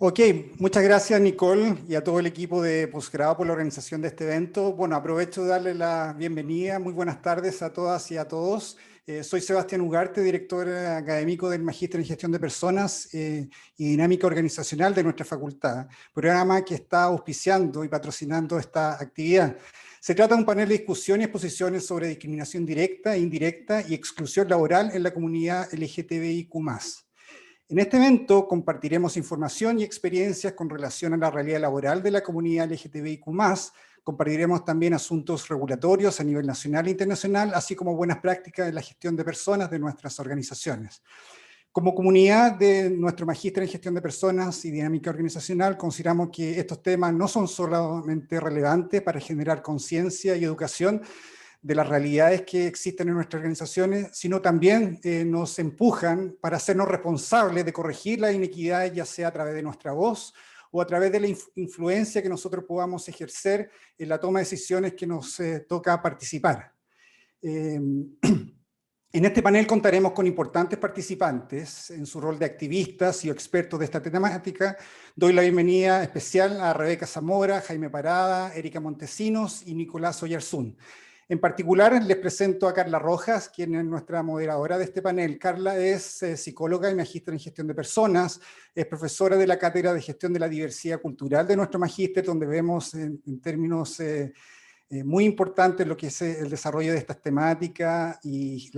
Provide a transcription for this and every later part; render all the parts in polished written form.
Ok, muchas gracias Nicole y a todo el equipo de posgrado por la organización de este evento. Bueno, aprovecho de darle la bienvenida. Muy buenas tardes a todas y a todos. Soy Sebastián Ugarte, director académico del Magíster en Gestión de Personas y Dinámica Organizacional de nuestra facultad, programa que está auspiciando y patrocinando esta actividad. Se trata de un panel de discusión y exposiciones sobre discriminación directa, indirecta y exclusión laboral en la comunidad LGTBIQ+. En este evento compartiremos información y experiencias con relación a la realidad laboral de la comunidad LGTBIQ+, compartiremos también asuntos regulatorios a nivel nacional e internacional, así como buenas prácticas en la gestión de personas de nuestras organizaciones. Como comunidad de nuestro Magíster en Gestión de Personas y Dinámica Organizacional, consideramos que estos temas no son solamente relevantes para generar conciencia y educación de las realidades que existen en nuestras organizaciones, sino también nos empujan para hacernos responsables de corregir las inequidades, ya sea a través de nuestra voz o a través de la influencia que nosotros podamos ejercer en la toma de decisiones que nos toca participar. En este panel contaremos con importantes participantes en su rol de activistas y expertos de esta temática. Doy la bienvenida especial a Rebeca Zamora, Jaime Parada, Erika Montesinos y Nicolás Oyarzún. En particular, les presento a Carla Rojas, quien es nuestra moderadora de este panel. Carla es psicóloga y magíster en gestión de personas, es profesora de la Cátedra de Gestión de la Diversidad Cultural de nuestro magíster, donde vemos en términos muy importantes lo que es el desarrollo de estas temáticas y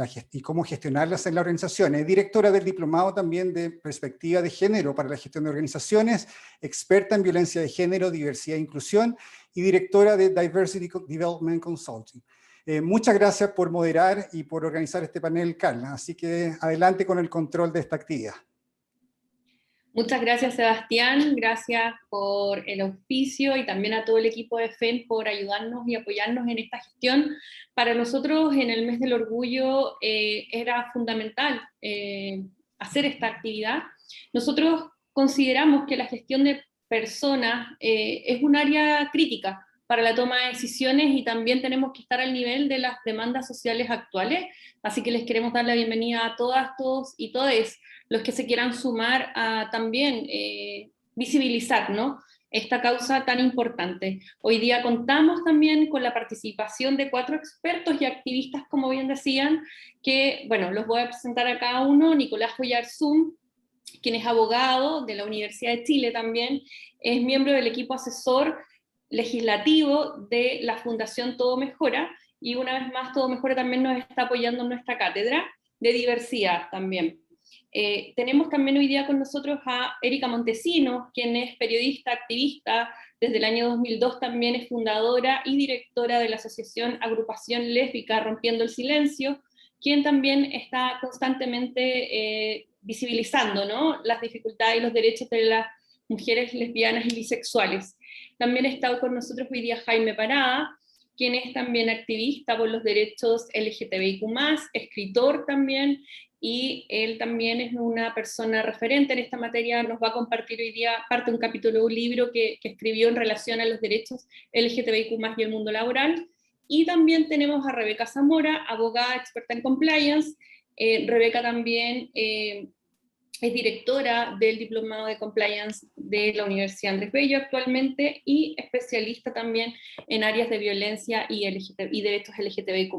cómo gestionarlas en las organizaciones. Es directora del diplomado también de perspectiva de género para la gestión de organizaciones, experta en violencia de género, diversidad e inclusión, y directora de Diversity Development Consulting. Muchas gracias por moderar y por organizar este panel, Carla. Así que adelante con el control de esta actividad. Muchas gracias, Sebastián. Gracias por el auspicio y también a todo el equipo de FEN por ayudarnos y apoyarnos en esta gestión. Para nosotros, en el mes del orgullo, era fundamental hacer esta actividad. Nosotros consideramos que la gestión de personas es un área crítica para la toma de decisiones y también tenemos que estar al nivel de las demandas sociales actuales, así que les queremos dar la bienvenida a todas, todos y todes los que se quieran sumar a también visibilizar, ¿no?, esta causa tan importante. Hoy día contamos también con la participación de 4 expertos y activistas, como bien decían, que, bueno, los voy a presentar a cada uno. Nicolás Oyarzún, quien es abogado de la Universidad de Chile también, es miembro del equipo asesor legislativo de la Fundación Todo Mejora, y una vez más Todo Mejora también nos está apoyando en nuestra cátedra de diversidad también. Tenemos también hoy día con nosotros a Erika Montesinos, quien es periodista, activista, desde el año 2002 también es fundadora y directora de la asociación Agrupación Lésbica Rompiendo el Silencio, quien también está constantemente visibilizando, ¿no?, las dificultades y los derechos de las mujeres lesbianas y bisexuales. También está con nosotros hoy día Jaime Parada, quien es también activista por los derechos LGTBIQ+, escritor también, y él también es una persona referente en esta materia. Nos va a compartir hoy día parte de un capítulo de un libro que escribió en relación a los derechos LGTBIQ+, y el mundo laboral. Y también tenemos a Rebeca Zamora, abogada experta en compliance. Rebeca también es directora del Diplomado de Compliance de la Universidad Andrés Bello actualmente, y especialista también en áreas de violencia y derechos LGTBIQ+.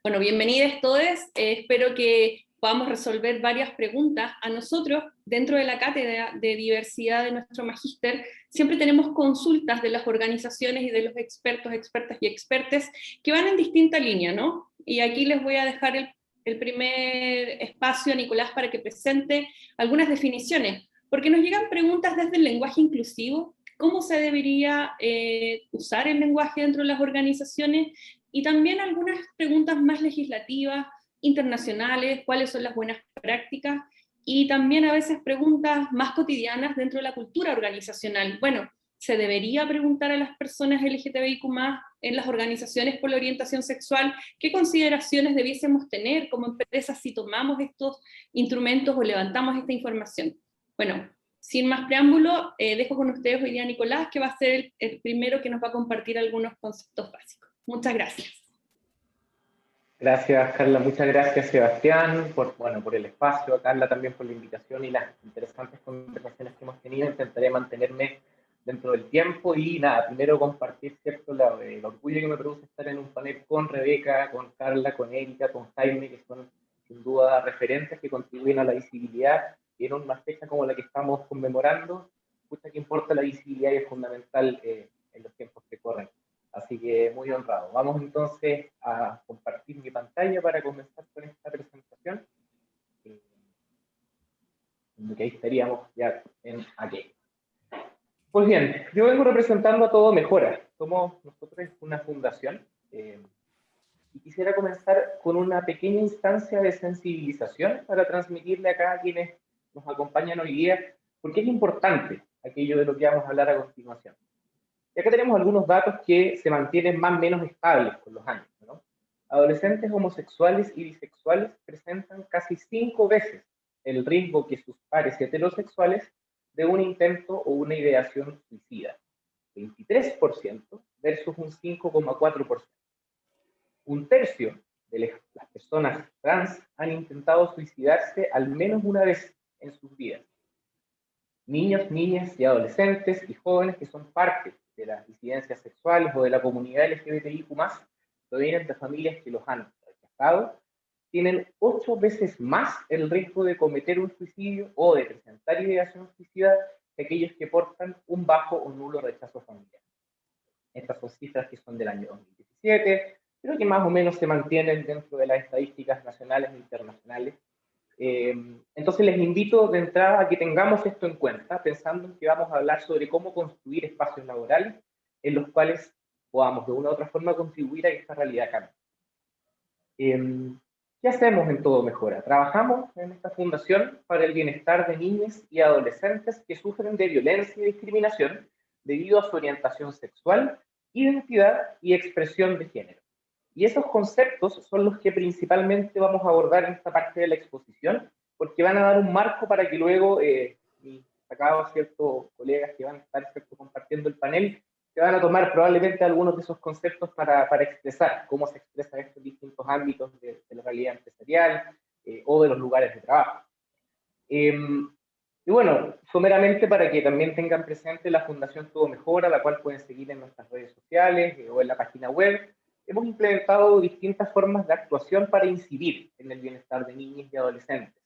Bueno, bienvenidos todos. Espero que podamos resolver varias preguntas. A nosotros, dentro de la cátedra de diversidad de nuestro magíster, siempre tenemos consultas de las organizaciones y de los expertos, expertas y expertes que van en distinta línea, ¿no? Y aquí les voy a dejar el primer espacio a Nicolás para que presente algunas definiciones, porque nos llegan preguntas desde el lenguaje inclusivo, cómo se debería usar el lenguaje dentro de las organizaciones, y también algunas preguntas más legislativas, internacionales, cuáles son las buenas prácticas, y también a veces preguntas más cotidianas dentro de la cultura organizacional. Bueno, ¿se debería preguntar a las personas LGTBIQ+ en las organizaciones por la orientación sexual qué consideraciones debiésemos tener como empresas si tomamos estos instrumentos o levantamos esta información? Bueno, sin más preámbulo, dejo con ustedes hoy día a Nicolás, que va a ser el primero que nos va a compartir algunos conceptos básicos. Muchas gracias. Gracias, Carla. Muchas gracias, Sebastián, por el espacio, a Carla también por la invitación y las interesantes conversaciones que hemos tenido. Intentaré mantenerme dentro del tiempo y nada, primero compartir, ¿cierto?, el orgullo que me produce estar en un panel con Rebeca, con Carla, con Erika, con Jaime, que son sin duda referentes que contribuyen a la visibilidad y en una fecha como la que estamos conmemorando, mucha que importa la visibilidad y es fundamental en los tiempos que corren. Así que muy honrado. Vamos entonces a compartir mi pantalla para comenzar con esta presentación. Que ahí estaríamos ya en aquello. Pues bien, yo vengo representando a Todo Mejora. Somos nosotros una fundación y quisiera comenzar con una pequeña instancia de sensibilización para transmitirle acá a quienes nos acompañan hoy día, porque es importante aquello de lo que vamos a hablar a continuación. Y acá tenemos algunos datos que se mantienen más o menos estables con los años, ¿no? Adolescentes homosexuales y bisexuales presentan casi 5 veces el riesgo que sus pares heterosexuales de un intento o una ideación suicida. 23% versus un 5,4%. Un tercio de las personas trans han intentado suicidarse al menos una vez en sus vidas. Niños, niñas y adolescentes y jóvenes que son parte de las disidencias sexuales o de la comunidad LGBTIQ+, provienen de familias que los han rechazado, tienen 8 veces más el riesgo de cometer un suicidio o de presentar ideación suicida que aquellos que portan un bajo o nulo rechazo familiar. Estas son cifras que son del año 2017, pero que más o menos se mantienen dentro de las estadísticas nacionales e internacionales. Entonces les invito de entrada a que tengamos esto en cuenta, pensando en que vamos a hablar sobre cómo construir espacios laborales en los cuales podamos de una u otra forma contribuir a que esta realidad cambie. ¿Qué hacemos en Todo Mejora? Trabajamos en esta fundación para el bienestar de niñas y adolescentes que sufren de violencia y discriminación debido a su orientación sexual, identidad y expresión de género. Y esos conceptos son los que principalmente vamos a abordar en esta parte de la exposición, porque van a dar un marco para que luego mis destacados, ¿cierto?, colegas que van a estar, ¿cierto?, compartiendo el panel, se van a tomar probablemente algunos de esos conceptos para expresar cómo se expresan estos distintos ámbitos de la realidad empresarial o de los lugares de trabajo. Y bueno, someramente para que también tengan presente la Fundación Todo Mejora, la cual pueden seguir en nuestras redes sociales o en la página web. Hemos implementado distintas formas de actuación para incidir en el bienestar de niños y adolescentes.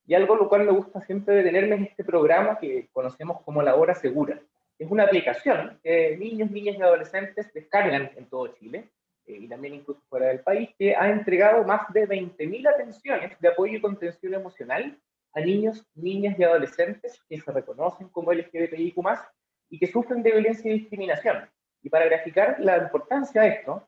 Y algo lo cual me gusta siempre detenerme en este programa que conocemos como La Hora Segura. Es una aplicación que niños, niñas y adolescentes descargan en todo Chile, y también incluso fuera del país, que ha entregado más de 20.000 atenciones de apoyo y contención emocional a niños, niñas y adolescentes que se reconocen como LGBTIQ+, y que sufren de violencia y discriminación. Y para graficar la importancia de esto,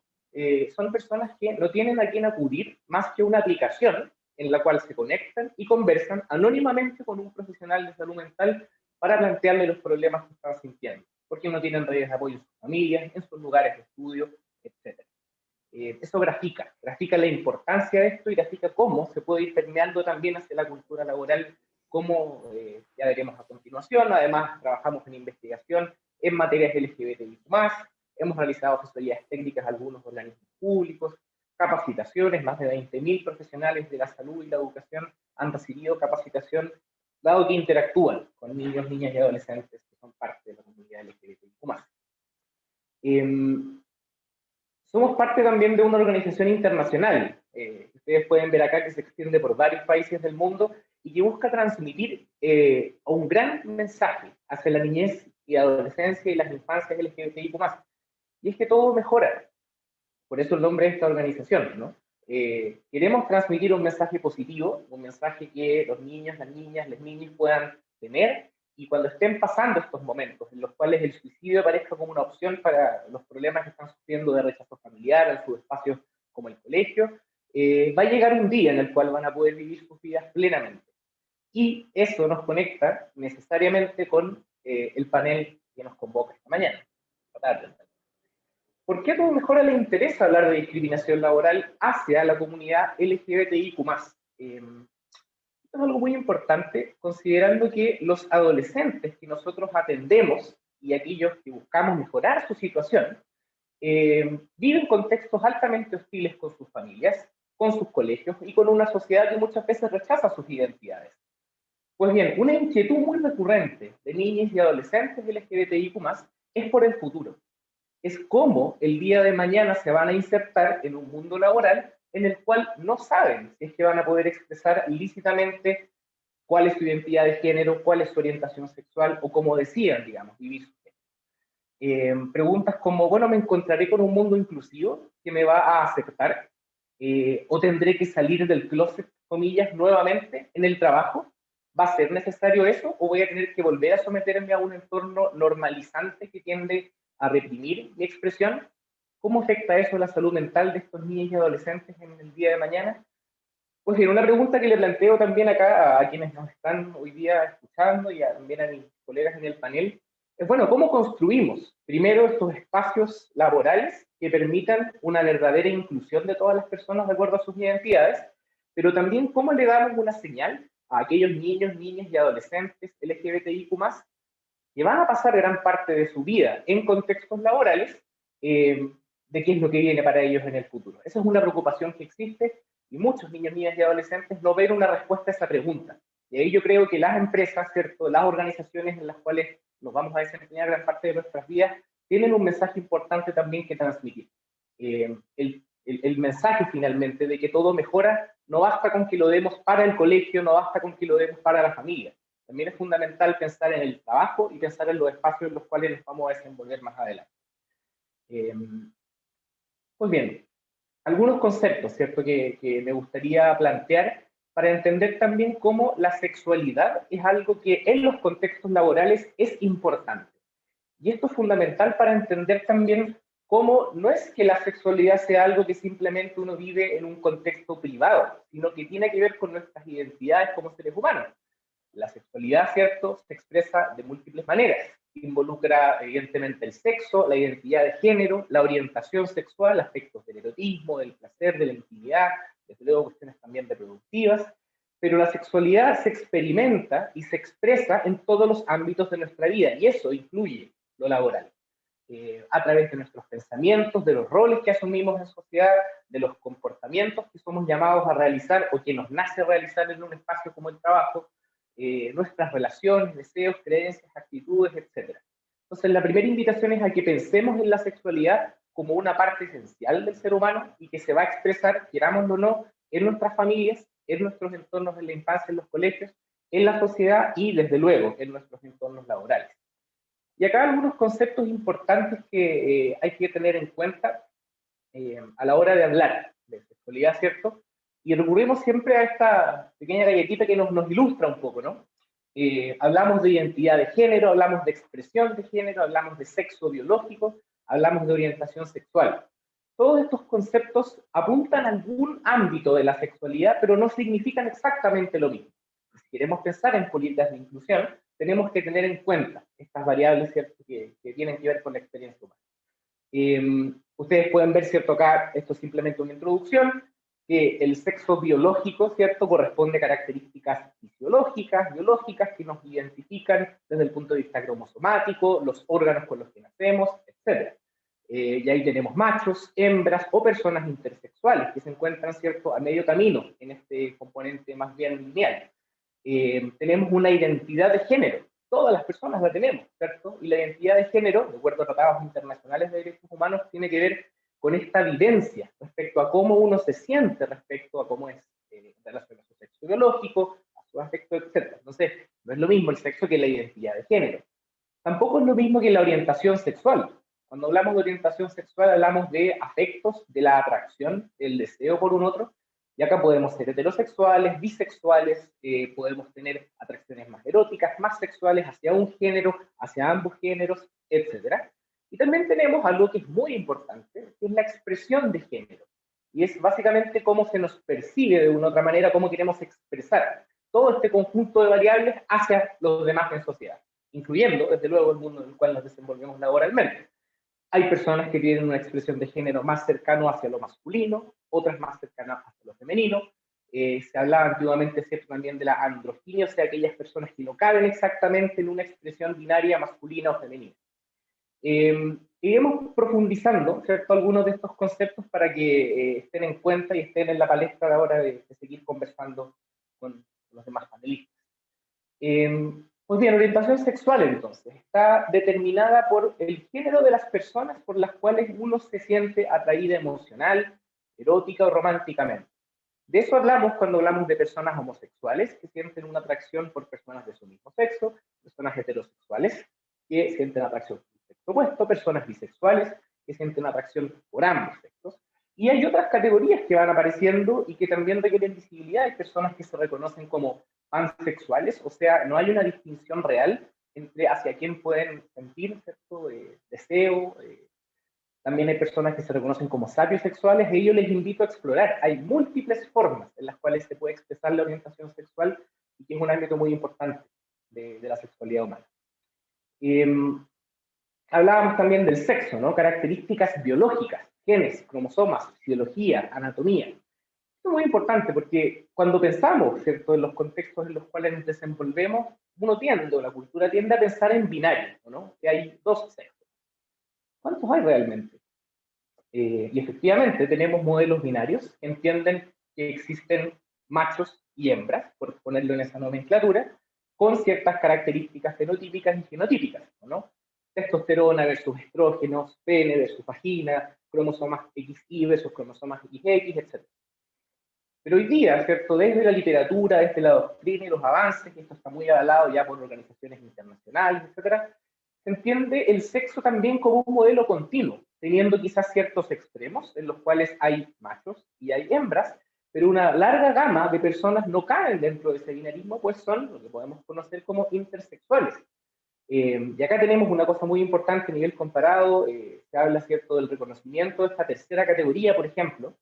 son personas que no tienen a quién acudir más que una aplicación en la cual se conectan y conversan anónimamente con un profesional de salud mental para plantearle los problemas que están sintiendo, porque no tienen redes de apoyo en sus familias, en sus lugares de estudio, etc. Eso grafica la importancia de esto y grafica cómo se puede ir permeando también hacia la cultura laboral, como ya veremos a continuación. Además, trabajamos en investigación en materias LGBTI+, hemos realizado asesorías técnicas a algunos organismos públicos, capacitaciones, más de 20.000 profesionales de la salud y la educación han recibido capacitación, dado que interactúan con niños, niñas y adolescentes que son parte de la comunidad LGBTI+. Somos parte también de una organización internacional. Ustedes pueden ver acá que se extiende por varios países del mundo y que busca transmitir un gran mensaje hacia la niñez y adolescencia y las infancias LGBTIQ+. Y es que todo mejora. Por eso el nombre de esta organización, ¿no? Queremos transmitir un mensaje positivo, un mensaje que los niños, las niñas, los niños puedan tener, y cuando estén pasando estos momentos en los cuales el suicidio aparezca como una opción para los problemas que están sufriendo de rechazo familiar en sus espacios como el colegio, va a llegar un día en el cual van a poder vivir sus vidas plenamente. Y eso nos conecta necesariamente con el panel que nos convoca esta mañana, esta tarde. ¿Por qué a Todo Mejora le interesa hablar de discriminación laboral hacia la comunidad LGBTIQ+? Esto es algo muy importante, considerando que los adolescentes que nosotros atendemos y aquellos que buscamos mejorar su situación, viven contextos altamente hostiles con sus familias con sus colegios y con una sociedad que muchas veces rechaza sus identidades. Pues bien, una inquietud muy recurrente de niños y adolescentes LGBTIQ+, es por el futuro. Es cómo el día de mañana se van a insertar en un mundo laboral en el cual no saben si es que van a poder expresar lícitamente cuál es su identidad de género, cuál es su orientación sexual, o cómo decían, digamos, vivir su género. Preguntas como, bueno, ¿me encontraré con un mundo inclusivo que me va a aceptar? ¿O tendré que salir del closet, comillas, nuevamente en el trabajo? ¿Va a ser necesario eso? ¿O voy a tener que volver a someterme a un entorno normalizante que tiende a reprimir mi expresión? ¿Cómo afecta eso la salud mental de estos niños y adolescentes en el día de mañana? Pues bien, una pregunta que le planteo también acá a quienes nos están hoy día escuchando y también a mis colegas en el panel es, bueno, ¿cómo construimos primero estos espacios laborales que permitan una verdadera inclusión de todas las personas de acuerdo a sus identidades? Pero también, ¿cómo le damos una señal a aquellos niños, niñas y adolescentes LGBTIQ+, que van a pasar gran parte de su vida en contextos laborales, de qué es lo que viene para ellos en el futuro? Esa es una preocupación que existe y muchos niños, niñas y adolescentes no ven una respuesta a esa pregunta. Y ahí yo creo que las empresas, ¿cierto?, las organizaciones en las cuales nos vamos a desempeñar gran parte de nuestras vidas, tienen un mensaje importante también que transmitir. El mensaje finalmente de que todo mejora no basta con que lo demos para el colegio, no basta con que lo demos para la familia. También es fundamental pensar en el trabajo y pensar en los espacios en los cuales nos vamos a desenvolver más adelante. Pues bien, algunos conceptos, ¿cierto?, que me gustaría plantear para entender también cómo la sexualidad es algo que en los contextos laborales es importante. Y esto es fundamental para entender también cómo no es que la sexualidad sea algo que simplemente uno vive en un contexto privado, sino que tiene que ver con nuestras identidades como seres humanos. La sexualidad, ¿cierto?, se expresa de múltiples maneras. Involucra, evidentemente, el sexo, la identidad de género, la orientación sexual, aspectos del erotismo, del placer, de la intimidad, desde luego cuestiones también reproductivas, pero la sexualidad se experimenta y se expresa en todos los ámbitos de nuestra vida, y eso incluye lo laboral. A través de nuestros pensamientos, de los roles que asumimos en sociedad, de los comportamientos que somos llamados a realizar o que nos nace realizar en un espacio como el trabajo, nuestras relaciones, deseos, creencias, actitudes, etc. Entonces, la primera invitación es a que pensemos en la sexualidad como una parte esencial del ser humano y que se va a expresar, querámoslo o no, en nuestras familias, en nuestros entornos de la infancia, en los colegios, en la sociedad y, desde luego, en nuestros entornos laborales. Y acá algunos conceptos importantes que hay que tener en cuenta a la hora de hablar de sexualidad, ¿cierto? Y recurrimos siempre a esta pequeña galletita que nos ilustra un poco, ¿no? Hablamos de identidad de género, hablamos de expresión de género, hablamos de sexo biológico, hablamos de orientación sexual. Todos estos conceptos apuntan a algún ámbito de la sexualidad, pero no significan exactamente lo mismo. Si queremos pensar en políticas de inclusión, tenemos que tener en cuenta estas variables, ¿cierto?, que tienen que ver con la experiencia humana. Ustedes pueden ver, ¿cierto?, acá, esto es simplemente una introducción, que el sexo biológico, ¿cierto?, corresponde a características fisiológicas, biológicas, que nos identifican desde el punto de vista cromosomático, los órganos con los que nacemos, etc. Y ahí tenemos machos, hembras o personas intersexuales que se encuentran, ¿cierto?, a medio camino en este componente más bien lineal. Tenemos una identidad de género. Todas las personas la tenemos, ¿cierto? Y la identidad de género, de acuerdo a tratados internacionales de derechos humanos, tiene que ver con esta vivencia respecto a cómo uno se siente respecto a cómo es en relación a su sexo biológico, a su aspecto, etc. Entonces, no es lo mismo el sexo que la identidad de género. Tampoco es lo mismo que la orientación sexual. Cuando hablamos de orientación sexual, hablamos de afectos, de la atracción, del deseo por un otro. Y acá podemos ser heterosexuales, bisexuales, podemos tener atracciones más eróticas, más sexuales hacia un género, hacia ambos géneros, etc. Y también tenemos algo que es muy importante, que es la expresión de género. Y es básicamente cómo se nos percibe de una u otra manera, cómo queremos expresar todo este conjunto de variables hacia los demás en sociedad, incluyendo, desde luego, el mundo en el cual nos desenvolvemos laboralmente. Hay personas que tienen una expresión de género más cercano hacia lo masculino, otras más cercanas hacia lo femenino. Se hablaba antiguamente, ¿cierto?, también de la androginia, o sea, aquellas personas que no caben exactamente en una expresión binaria masculina o femenina. iremos profundizando, ¿cierto?, algunos de estos conceptos para que estén en cuenta y estén en la palestra a la hora de seguir conversando con los demás panelistas. Pues bien, orientación sexual entonces está determinada por el género de las personas por las cuales uno se siente atraída emocional, erótica o románticamente. De eso hablamos cuando hablamos de personas homosexuales que sienten una atracción por personas de su mismo sexo, personas heterosexuales que sienten atracción por el sexo opuesto, personas bisexuales que sienten atracción por ambos sexos. Y hay otras categorías que van apareciendo y que también requieren visibilidad. Hay personas que se reconocen como pansexuales, o sea, no hay una distinción real entre hacia quién pueden sentir cierto deseo. También hay personas que se reconocen como sapiosexuales, y yo les invito a explorar. Hay múltiples formas en las cuales se puede expresar la orientación sexual y que es un ámbito muy importante de la sexualidad humana. Hablábamos también del sexo, ¿no? Características biológicas, genes, cromosomas, fisiología, anatomía. Esto es muy importante porque cuando pensamos, ¿cierto?, en los contextos en los cuales nos desenvolvemos, uno tiende, o la cultura tiende a pensar en binario, ¿no? Que hay dos sexos. ¿Cuántos hay realmente? Y efectivamente tenemos modelos binarios que entienden que existen machos y hembras, por ponerlo en esa nomenclatura, con ciertas características fenotípicas y genotípicas, ¿no? Testosterona versus estrógenos, pene versus vagina, cromosomas XY versus cromosomas XX, etc. Pero hoy día, ¿cierto?, desde la literatura, desde la doctrina y los avances, y esto está muy avalado ya por organizaciones internacionales, etc., se entiende el sexo también como un modelo continuo, teniendo quizás ciertos extremos en los cuales hay machos y hay hembras, pero una larga gama de personas no caen dentro de ese binarismo, pues son lo que podemos conocer como intersexuales. Y acá tenemos una cosa muy importante a nivel comparado, se habla, ¿cierto?, del reconocimiento de esta tercera categoría, por ejemplo,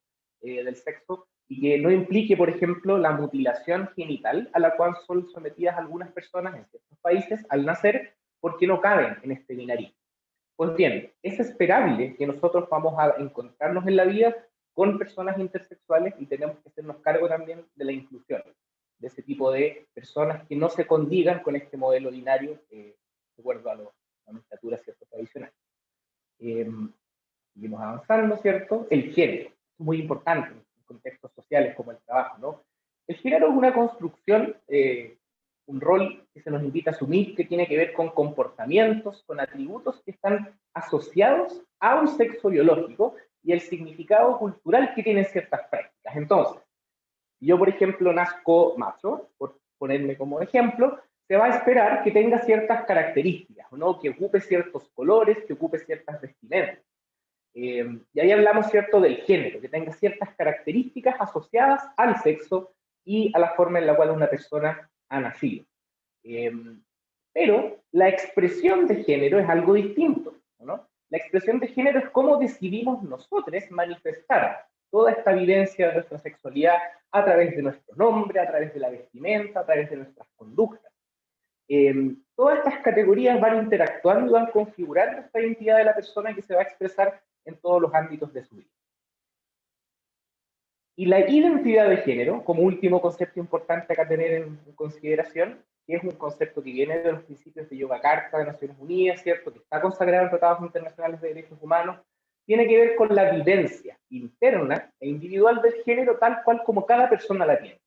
del sexo, y que no implique, por ejemplo, la mutilación genital a la cual son sometidas algunas personas en ciertos países al nacer, porque no caben en este binarismo. Pues bien, es esperable que nosotros vamos a encontrarnos en la vida con personas intersexuales y tenemos que hacernos cargo también de la inclusión de ese tipo de personas que no se condigan con este modelo binario de acuerdo a la nomenclatura, ¿cierto?, tradicional. Seguimos avanzando, ¿cierto? El género, muy importante en contextos sociales como el trabajo, ¿no? El género es una construcción, un rol que se nos invita a asumir, que tiene que ver con comportamientos, con atributos que están asociados a un sexo biológico y el significado cultural que tienen ciertas prácticas. Entonces, yo, por ejemplo, nazco macho, por ponerme como ejemplo, se va a esperar que tenga ciertas características, ¿no?, que ocupe ciertos colores, que ocupe ciertas vestimentas. Y ahí hablamos, ¿cierto?, del género, que tenga ciertas características asociadas al sexo y a la forma en la cual una persona ha nacido. Pero la expresión de género es algo distinto, ¿no? La expresión de género es cómo decidimos nosotros manifestar toda esta vivencia de nuestra sexualidad a través de nuestro nombre, a través de la vestimenta, a través de nuestras conductas. Todas estas categorías van interactuando y van configurando esta identidad de la persona que se va a expresar en todos los ámbitos de su vida. Y la identidad de género, como último concepto importante acá tener en consideración, que es un concepto que viene de los principios de Yogyakarta de Naciones Unidas, ¿cierto?, que está consagrado en tratados internacionales de derechos humanos, tiene que ver con la vivencia interna e individual del género tal cual como cada persona la tiene.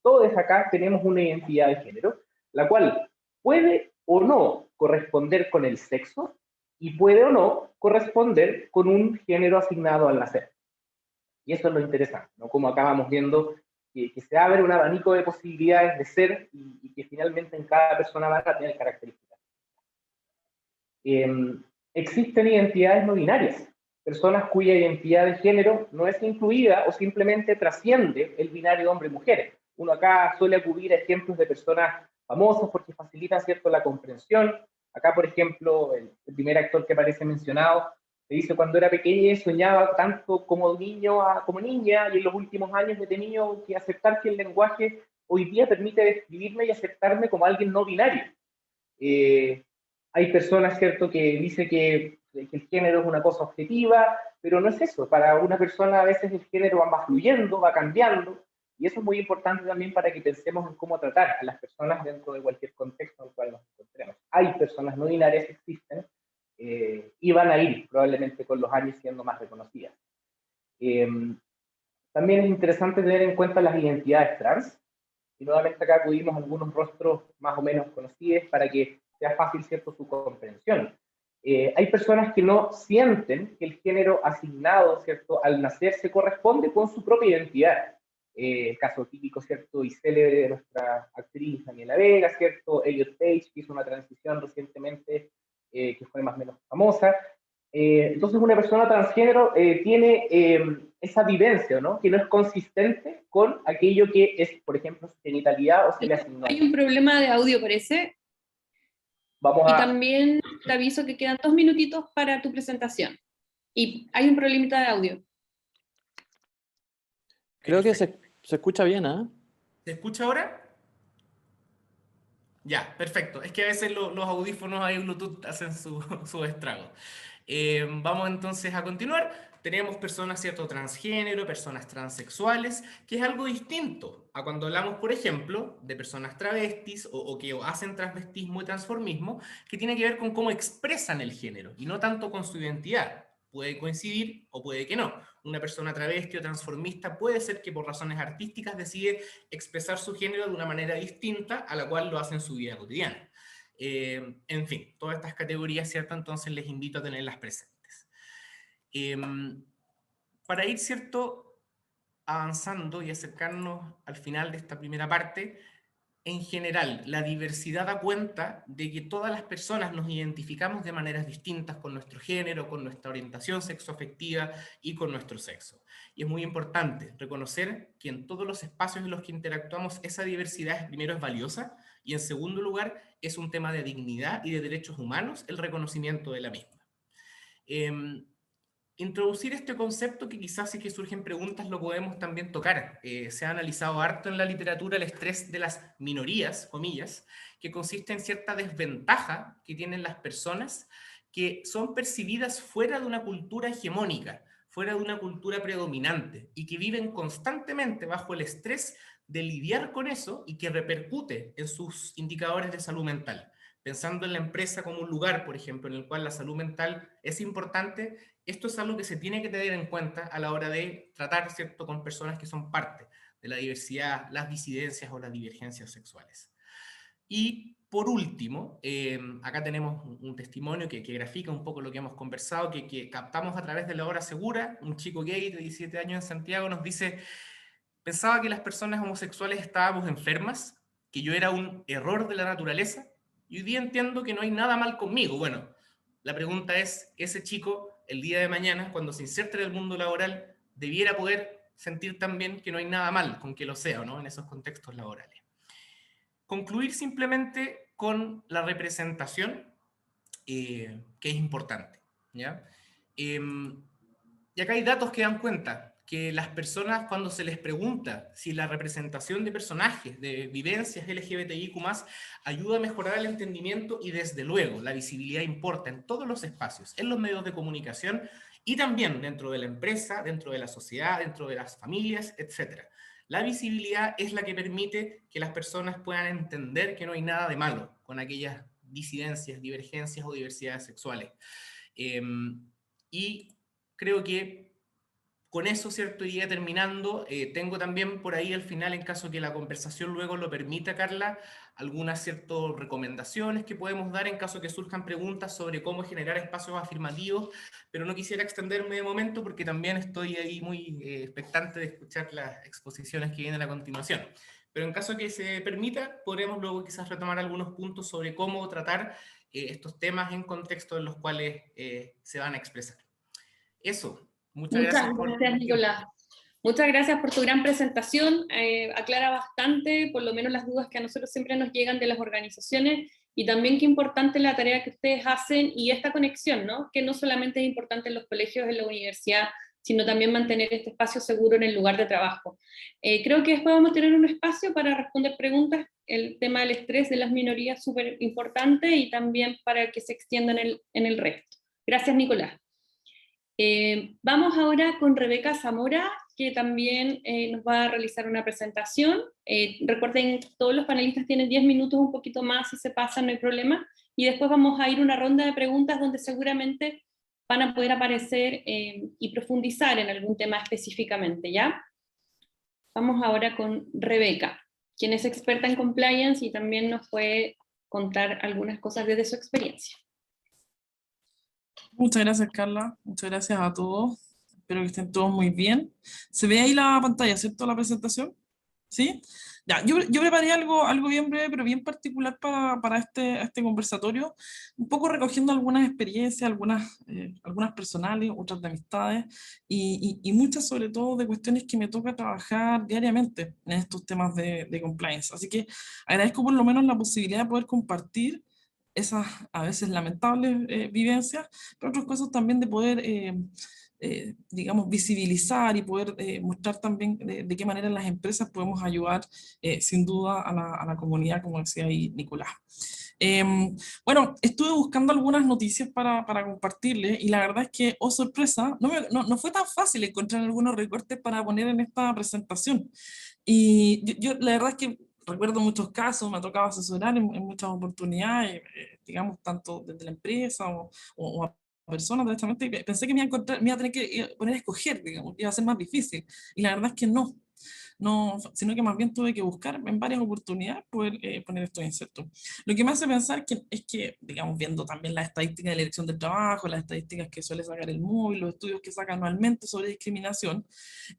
Todos acá tenemos una identidad de género, la cual puede o no corresponder con el sexo y puede o no corresponder con un género asignado al nacer. Y eso es lo interesante, ¿no? Como acabamos viendo, que se abre un abanico de posibilidades de ser y que finalmente en cada persona va a tener características. Existen identidades no binarias, personas cuya identidad de género no es incluida o simplemente trasciende el binario hombre-mujer. Uno acá suele acudir a ejemplos de personas famosas porque facilitan, ¿cierto?, la comprensión. Acá, por ejemplo, el primer actor que aparece mencionado, se dice cuando era pequeña soñaba tanto como niño como niña, y en los últimos años he tenido que aceptar que el lenguaje hoy día permite describirme y aceptarme como alguien no binario. Hay personas, ¿cierto?, que dicen que el género es una cosa objetiva, pero no es eso. Para una persona a veces el género va fluyendo, va cambiando, y eso es muy importante también para que pensemos en cómo tratar a las personas dentro de cualquier contexto en el cual nos encontremos. Hay personas no binarias que existen, y van a ir probablemente con los años siendo más reconocidas. También es interesante tener en cuenta las identidades trans, y nuevamente acá acudimos a algunos rostros más o menos conocidos para que sea fácil, ¿cierto?, su comprensión. Hay personas que no sienten que el género asignado, ¿cierto?, al nacer se corresponde con su propia identidad. El caso típico, ¿cierto?, y célebre de nuestra actriz Daniela Vega, ¿cierto?, Elliot Page, que hizo una transición recientemente que fue más o menos famosa. Entonces una persona transgénero tiene esa vivencia, ¿no?, que no es consistente con aquello que es, por ejemplo, su genitalidad o se le asignó. Hay un problema de audio, parece. Vamos Y a... también te aviso que quedan 2 minutitos para tu presentación. Y hay un problemita de audio. Creo que se escucha bien, ¿eh? ¿Se escucha ahora? Ya, perfecto. Es que a veces los audífonos ahí Bluetooth hacen su estrago. Vamos entonces a continuar. Tenemos personas, ¿cierto?, transgénero, personas transexuales, que es algo distinto a cuando hablamos, por ejemplo, de personas travestis o que hacen transvestismo y transformismo, que tiene que ver con cómo expresan el género y no tanto con su identidad. Puede coincidir o puede que no. Una persona travesti o transformista puede ser que por razones artísticas decide expresar su género de una manera distinta a la cual lo hace en su vida cotidiana. En fin, todas estas categorías, ¿cierto? Entonces les invito a tenerlas presentes. Para ir, ¿cierto?, avanzando y acercarnos al final de esta primera parte, en general, la diversidad da cuenta de que todas las personas nos identificamos de maneras distintas con nuestro género, con nuestra orientación sexoafectiva y con nuestro sexo. Y es muy importante reconocer que en todos los espacios en los que interactuamos esa diversidad primero es valiosa y en segundo lugar es un tema de dignidad y de derechos humanos el reconocimiento de la misma. Introducir este concepto que quizás si que surgen preguntas lo podemos también tocar. Se ha analizado harto en la literatura el estrés de las minorías, comillas, que consiste en cierta desventaja que tienen las personas que son percibidas fuera de una cultura hegemónica, fuera de una cultura predominante y que viven constantemente bajo el estrés de lidiar con eso y que repercute en sus indicadores de salud mental. Pensando en la empresa como un lugar, por ejemplo, en el cual la salud mental es importante, esto es algo que se tiene que tener en cuenta a la hora de tratar, ¿cierto?, con personas que son parte de la diversidad, las disidencias o las divergencias sexuales. Y por último, acá tenemos un testimonio que grafica un poco lo que hemos conversado, que captamos a través de La Hora Segura. Un chico gay de 17 años en Santiago nos dice: pensaba que las personas homosexuales estábamos enfermas, que yo era un error de la naturaleza, y hoy día entiendo que no hay nada mal conmigo. Bueno, la pregunta es, ese chico, el día de mañana, cuando se inserte en el mundo laboral, debiera poder sentir también que no hay nada mal con que lo sea, ¿no?, en esos contextos laborales. Concluir simplemente con la representación, que es importante, ¿ya? Y acá hay datos que dan cuenta que las personas, cuando se les pregunta si la representación de personajes, de vivencias LGBTIQ+, ayuda a mejorar el entendimiento, y desde luego la visibilidad importa en todos los espacios, en los medios de comunicación y también dentro de la empresa, dentro de la sociedad, dentro de las familias, etc. La visibilidad es la que permite que las personas puedan entender que no hay nada de malo con aquellas disidencias, divergencias o diversidades sexuales. Y creo que con eso, ¿cierto?, iría terminando. Tengo también por ahí al final, en caso que la conversación luego lo permita, Carla, algunas ciertas recomendaciones que podemos dar en caso que surjan preguntas sobre cómo generar espacios afirmativos, pero no quisiera extenderme de momento porque también estoy ahí muy expectante de escuchar las exposiciones que vienen a continuación. Pero en caso que se permita, podremos luego quizás retomar algunos puntos sobre cómo tratar estos temas en contextos en los cuales se van a expresar. Eso. Muchas gracias por Gracias, Nicolás. Muchas gracias por tu gran presentación. Aclara bastante, por lo menos las dudas que a nosotros siempre nos llegan de las organizaciones, y también qué importante la tarea que ustedes hacen y esta conexión, ¿no?, que no solamente es importante en los colegios, en la universidad, sino también mantener este espacio seguro en el lugar de trabajo. Creo que después vamos a tener un espacio para responder preguntas. El tema del estrés de las minorías es súper importante, y también para que se extienda en el resto. Gracias, Nicolás. Vamos ahora con Rebeca Zamora, que también nos va a realizar una presentación. Recuerden, todos los panelistas tienen 10 minutos, un poquito más, si se pasan no hay problema, y después vamos a ir a una ronda de preguntas donde seguramente van a poder aparecer y profundizar en algún tema específicamente, ¿ya? Vamos ahora con Rebeca, quien es experta en compliance y también nos puede contar algunas cosas desde su experiencia. Muchas gracias, Carla. Muchas gracias a todos. Espero que estén todos muy bien. ¿Se ve ahí la pantalla, cierto, la presentación? ¿Sí? Ya, yo preparé algo bien breve, pero bien particular para este conversatorio, un poco recogiendo algunas experiencias, algunas personales, otras de amistades, y muchas sobre todo de cuestiones que me toca trabajar diariamente en estos temas de compliance. Así que agradezco por lo menos la posibilidad de poder compartir esas a veces lamentables vivencias, pero otras cosas también de poder, digamos, visibilizar y poder mostrar también de qué manera las empresas podemos ayudar sin duda a la comunidad, como decía ahí Nicolás. Bueno, estuve buscando algunas noticias para compartirles y la verdad es que, oh sorpresa, no fue tan fácil encontrar algunos recortes para poner en esta presentación. Y yo la verdad es que recuerdo muchos casos, me ha tocado asesorar en muchas oportunidades, digamos, tanto desde la empresa o a personas directamente, y pensé que me iba a tener que poner a escoger, digamos, iba a ser más difícil, y la verdad es que no, sino que más bien tuve que buscar en varias oportunidades poder poner estos insertos. Lo que me hace pensar es que, digamos, viendo también las estadísticas de la Dirección del Trabajo, las estadísticas que suele sacar el MOVI, los estudios que saca anualmente sobre discriminación,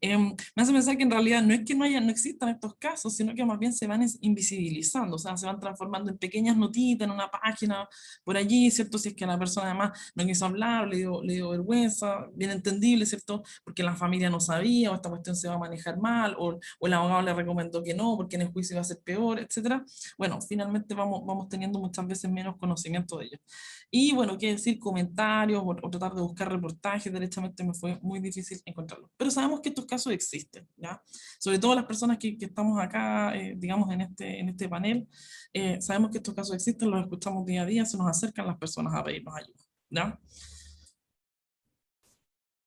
me hace pensar que en realidad no es que no existan estos casos, sino que más bien se van invisibilizando, o sea, se van transformando en pequeñas notitas en una página por allí, ¿cierto? Si es que la persona además no quiso hablar, le dio vergüenza, bien entendible, ¿cierto? Porque la familia no sabía, o esta cuestión se va a manejar mal, o el abogado le recomendó que no, porque en el juicio iba a ser peor, etcétera. Bueno, finalmente vamos teniendo muchas veces menos conocimiento de ello. Y bueno, qué decir, comentarios o tratar de buscar reportajes, derechamente me fue muy difícil encontrarlos. Pero sabemos que estos casos existen, ¿ya? Sobre todo las personas que estamos acá, digamos, en este panel, sabemos que estos casos existen, los escuchamos día a día, se nos acercan las personas a pedirnos ayuda, ¿ya?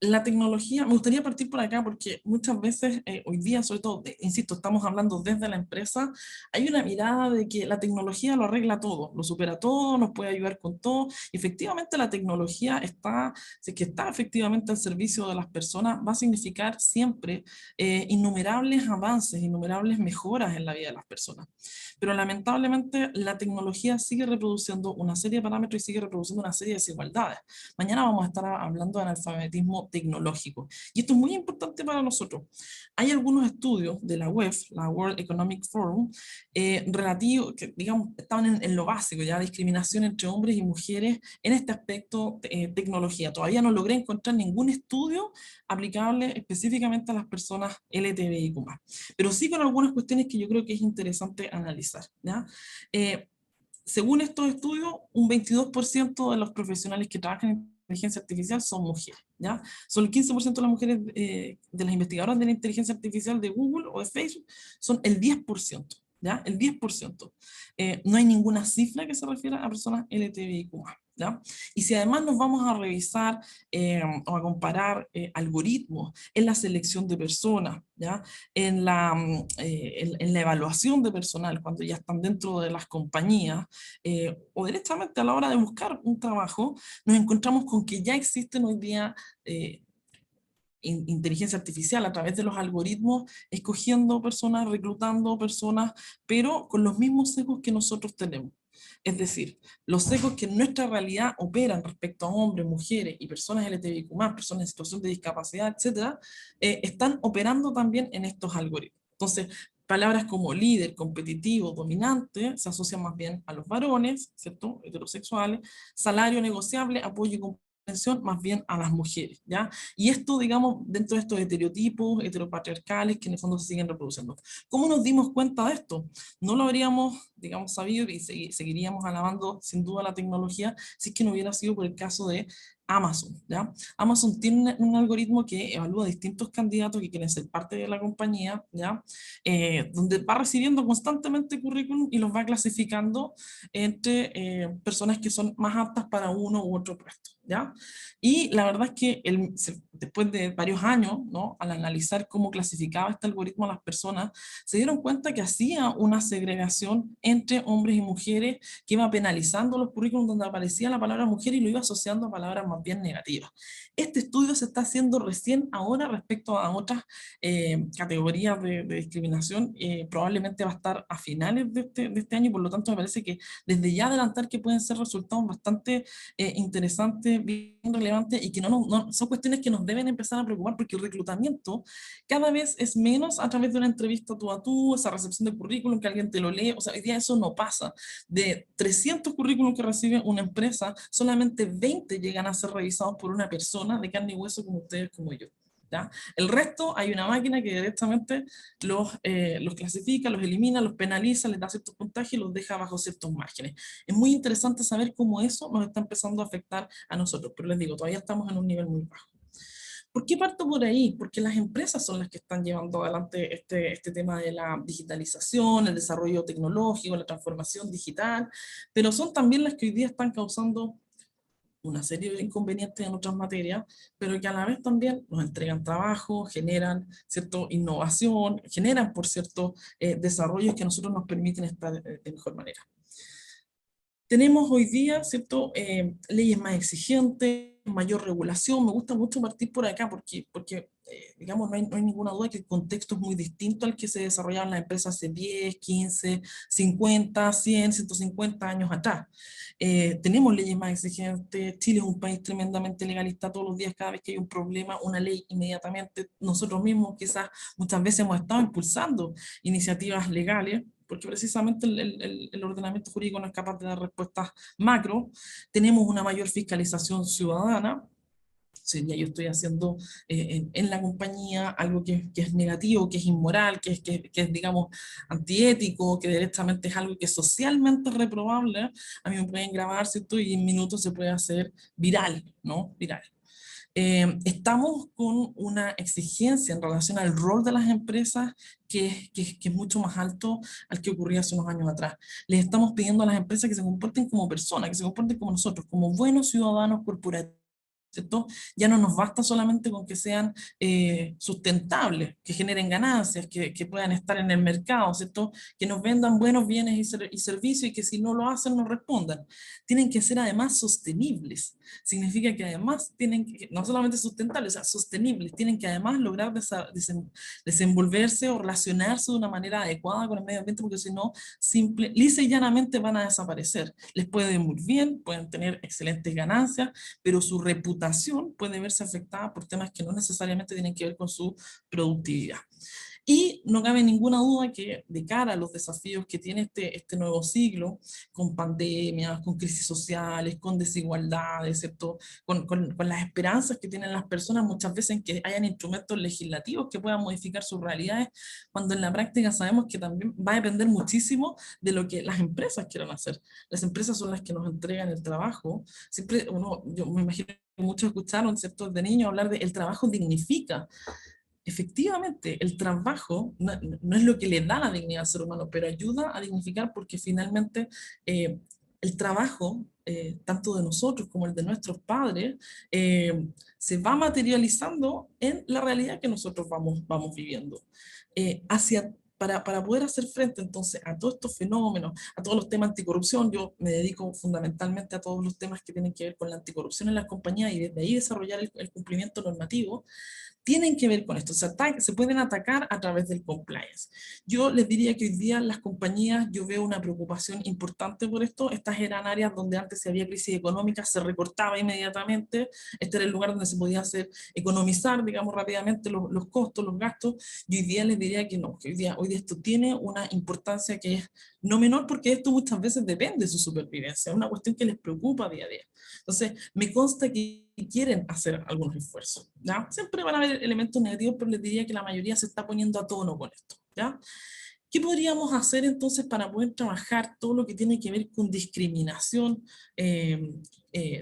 La tecnología, me gustaría partir por acá porque muchas veces hoy día, sobre todo, insisto, estamos hablando desde la empresa, hay una mirada de que la tecnología lo arregla todo, lo supera todo, nos puede ayudar con todo, y efectivamente la tecnología si es que está efectivamente al servicio de las personas, va a significar siempre innumerables avances, innumerables mejoras en la vida de las personas. Pero lamentablemente la tecnología sigue reproduciendo una serie de parámetros y sigue reproduciendo una serie de desigualdades. Mañana vamos a estar hablando de analfabetismo tecnológico. Y esto es muy importante para nosotros. Hay algunos estudios de la WEF, la World Economic Forum, relativos, que digamos, estaban en lo básico, ya discriminación entre hombres y mujeres en este aspecto de tecnología. Todavía no logré encontrar ningún estudio aplicable específicamente a las personas LGTBIQ+. Pero sí con algunas cuestiones que yo creo que es interesante analizar, ¿ya? Según estos estudios, un 22% de los profesionales que trabajan en inteligencia artificial son mujeres, ¿ya? Son el 15% de las mujeres, de las investigadoras de la inteligencia artificial de Google o de Facebook, son el 10%, ¿ya? El 10%. No hay ninguna cifra que se refiera a personas LGTBIQ+, ¿ya? Y si además nos vamos a revisar o a comparar algoritmos en la selección de personas, ¿ya? En la evaluación de personal, cuando ya están dentro de las compañías, o directamente a la hora de buscar un trabajo, nos encontramos con que ya existen hoy día inteligencia artificial a través de los algoritmos, escogiendo personas, reclutando personas, pero con los mismos sesgos que nosotros tenemos. Es decir, los sesgos que en nuestra realidad operan respecto a hombres, mujeres y personas LGTBIQ+, personas en situación de discapacidad, etcétera, están operando también en estos algoritmos. Entonces, palabras como líder, competitivo, dominante, se asocian más bien a los varones, ¿cierto? Heterosexuales, salario negociable, apoyo y comprensión, más bien a las mujeres, ¿ya? Y esto, digamos, dentro de estos estereotipos heteropatriarcales que en el fondo se siguen reproduciendo. ¿Cómo nos dimos cuenta de esto? No lo habríamos, digamos, sabido y seguiríamos alabando sin duda la tecnología si es que no hubiera sido por el caso de Amazon, ¿ya? Amazon tiene un algoritmo que evalúa distintos candidatos que quieren ser parte de la compañía, ¿ya? Donde va recibiendo constantemente currículum y los va clasificando entre personas que son más aptas para uno u otro puesto, ¿ya? Y la verdad es que después de varios años, ¿no? Al analizar cómo clasificaba este algoritmo a las personas, se dieron cuenta que hacía una segregación entre hombres y mujeres que iba penalizando los currículos donde aparecía la palabra mujer y lo iba asociando a palabras más bien negativas. Este estudio se está haciendo recién ahora respecto a otras categorías de discriminación, probablemente va a estar a finales de este año, y por lo tanto me parece que desde ya adelantar que pueden ser resultados bastante interesantes, bien relevantes, y que son cuestiones que nos deben empezar a preocupar, porque el reclutamiento cada vez es menos a través de una entrevista tú a tú, esa recepción de currículum que alguien te lo lee. O sea, hoy día eso no pasa. De 300 currículum que recibe una empresa, solamente 20 llegan a ser revisados por una persona de carne y hueso como ustedes, como yo. ¿Ya? El resto hay una máquina que directamente los clasifica, los elimina, los penaliza, les da ciertos puntajes y los deja bajo ciertos márgenes. Es muy interesante saber cómo eso nos está empezando a afectar a nosotros, pero les digo, todavía estamos en un nivel muy bajo. ¿Por qué parto por ahí? Porque las empresas son las que están llevando adelante este tema de la digitalización, el desarrollo tecnológico, la transformación digital, pero son también las que hoy día están causando una serie de inconvenientes en otras materias, pero que a la vez también nos entregan trabajo, generan cierta innovación, generan, por cierto, desarrollos que a nosotros nos permiten estar de mejor manera. Tenemos hoy día, ¿cierto? Leyes más exigentes, mayor regulación. Me gusta mucho partir por acá porque digamos, no hay ninguna duda que el contexto es muy distinto al que se desarrollaba en las empresas hace 10, 15, 50, 100, 150 años atrás. Tenemos leyes más exigentes. Chile es un país tremendamente legalista. Todos los días, cada vez que hay un problema, una ley, inmediatamente nosotros mismos quizás muchas veces hemos estado impulsando iniciativas legales, porque precisamente el ordenamiento jurídico no es capaz de dar respuestas macro. Tenemos una mayor fiscalización ciudadana. Si ya yo estoy haciendo en la compañía algo que es negativo, que es inmoral, que es, digamos, antiético, que directamente es algo que es socialmente reprobable, a mí me pueden grabar, ¿cierto? Y en minutos se puede hacer viral, ¿no? Viral. Estamos con una exigencia en relación al rol de las empresas que es mucho más alto al que ocurría hace unos años atrás. Les estamos pidiendo a las empresas que se comporten como personas, que se comporten como nosotros, como buenos ciudadanos corporativos, ¿cierto? Ya no nos basta solamente con que sean sustentables, que generen ganancias, que puedan estar en el mercado, ¿cierto? Que nos vendan buenos bienes y servicios, y que si no lo hacen nos respondan. Tienen que ser además sostenibles. Significa que además tienen que, no solamente sustentables, o sea, sostenibles, tienen que además lograr desenvolverse o relacionarse de una manera adecuada con el medio ambiente, porque si no, lisa y llanamente van a desaparecer. Les puede ir muy bien, pueden tener excelentes ganancias, pero su reputación puede verse afectada por temas que no necesariamente tienen que ver con su productividad. Y no cabe ninguna duda que de cara a los desafíos que tiene este nuevo siglo, con pandemias, con crisis sociales, con desigualdades, ¿cierto? Con las esperanzas que tienen las personas muchas veces en que hayan instrumentos legislativos que puedan modificar sus realidades, cuando en la práctica sabemos que también va a depender muchísimo de lo que las empresas quieran hacer. Las empresas son las que nos entregan el trabajo. Siempre yo me imagino que muchos escucharon, ¿cierto?, de niños hablar de el trabajo dignifica. Efectivamente, el trabajo no es lo que le da la dignidad al ser humano, pero ayuda a dignificar, porque finalmente el trabajo, tanto de nosotros como el de nuestros padres, se va materializando en la realidad que nosotros vamos viviendo. Para poder hacer frente entonces a todos estos fenómenos, a todos los temas anticorrupción, yo me dedico fundamentalmente a todos los temas que tienen que ver con la anticorrupción en las compañías, y desde ahí desarrollar el cumplimiento normativo, tienen que ver con esto. Se pueden atacar a través del compliance. Yo les diría que hoy día las compañías, yo veo una preocupación importante por esto. Estas eran áreas donde antes, si había crisis económica, se recortaba inmediatamente. Este era el lugar donde se podía economizar, digamos, rápidamente los costos, los gastos. Y hoy día les diría que no, que hoy día esto tiene una importancia que es no menor, porque esto muchas veces depende de su supervivencia. Es una cuestión que les preocupa día a día. Entonces, me consta que quieren hacer algunos esfuerzos, ¿ya? Siempre van a haber elementos negativos, pero les diría que la mayoría se está poniendo a tono con esto, ¿ya? ¿Qué podríamos hacer entonces para poder trabajar todo lo que tiene que ver con discriminación,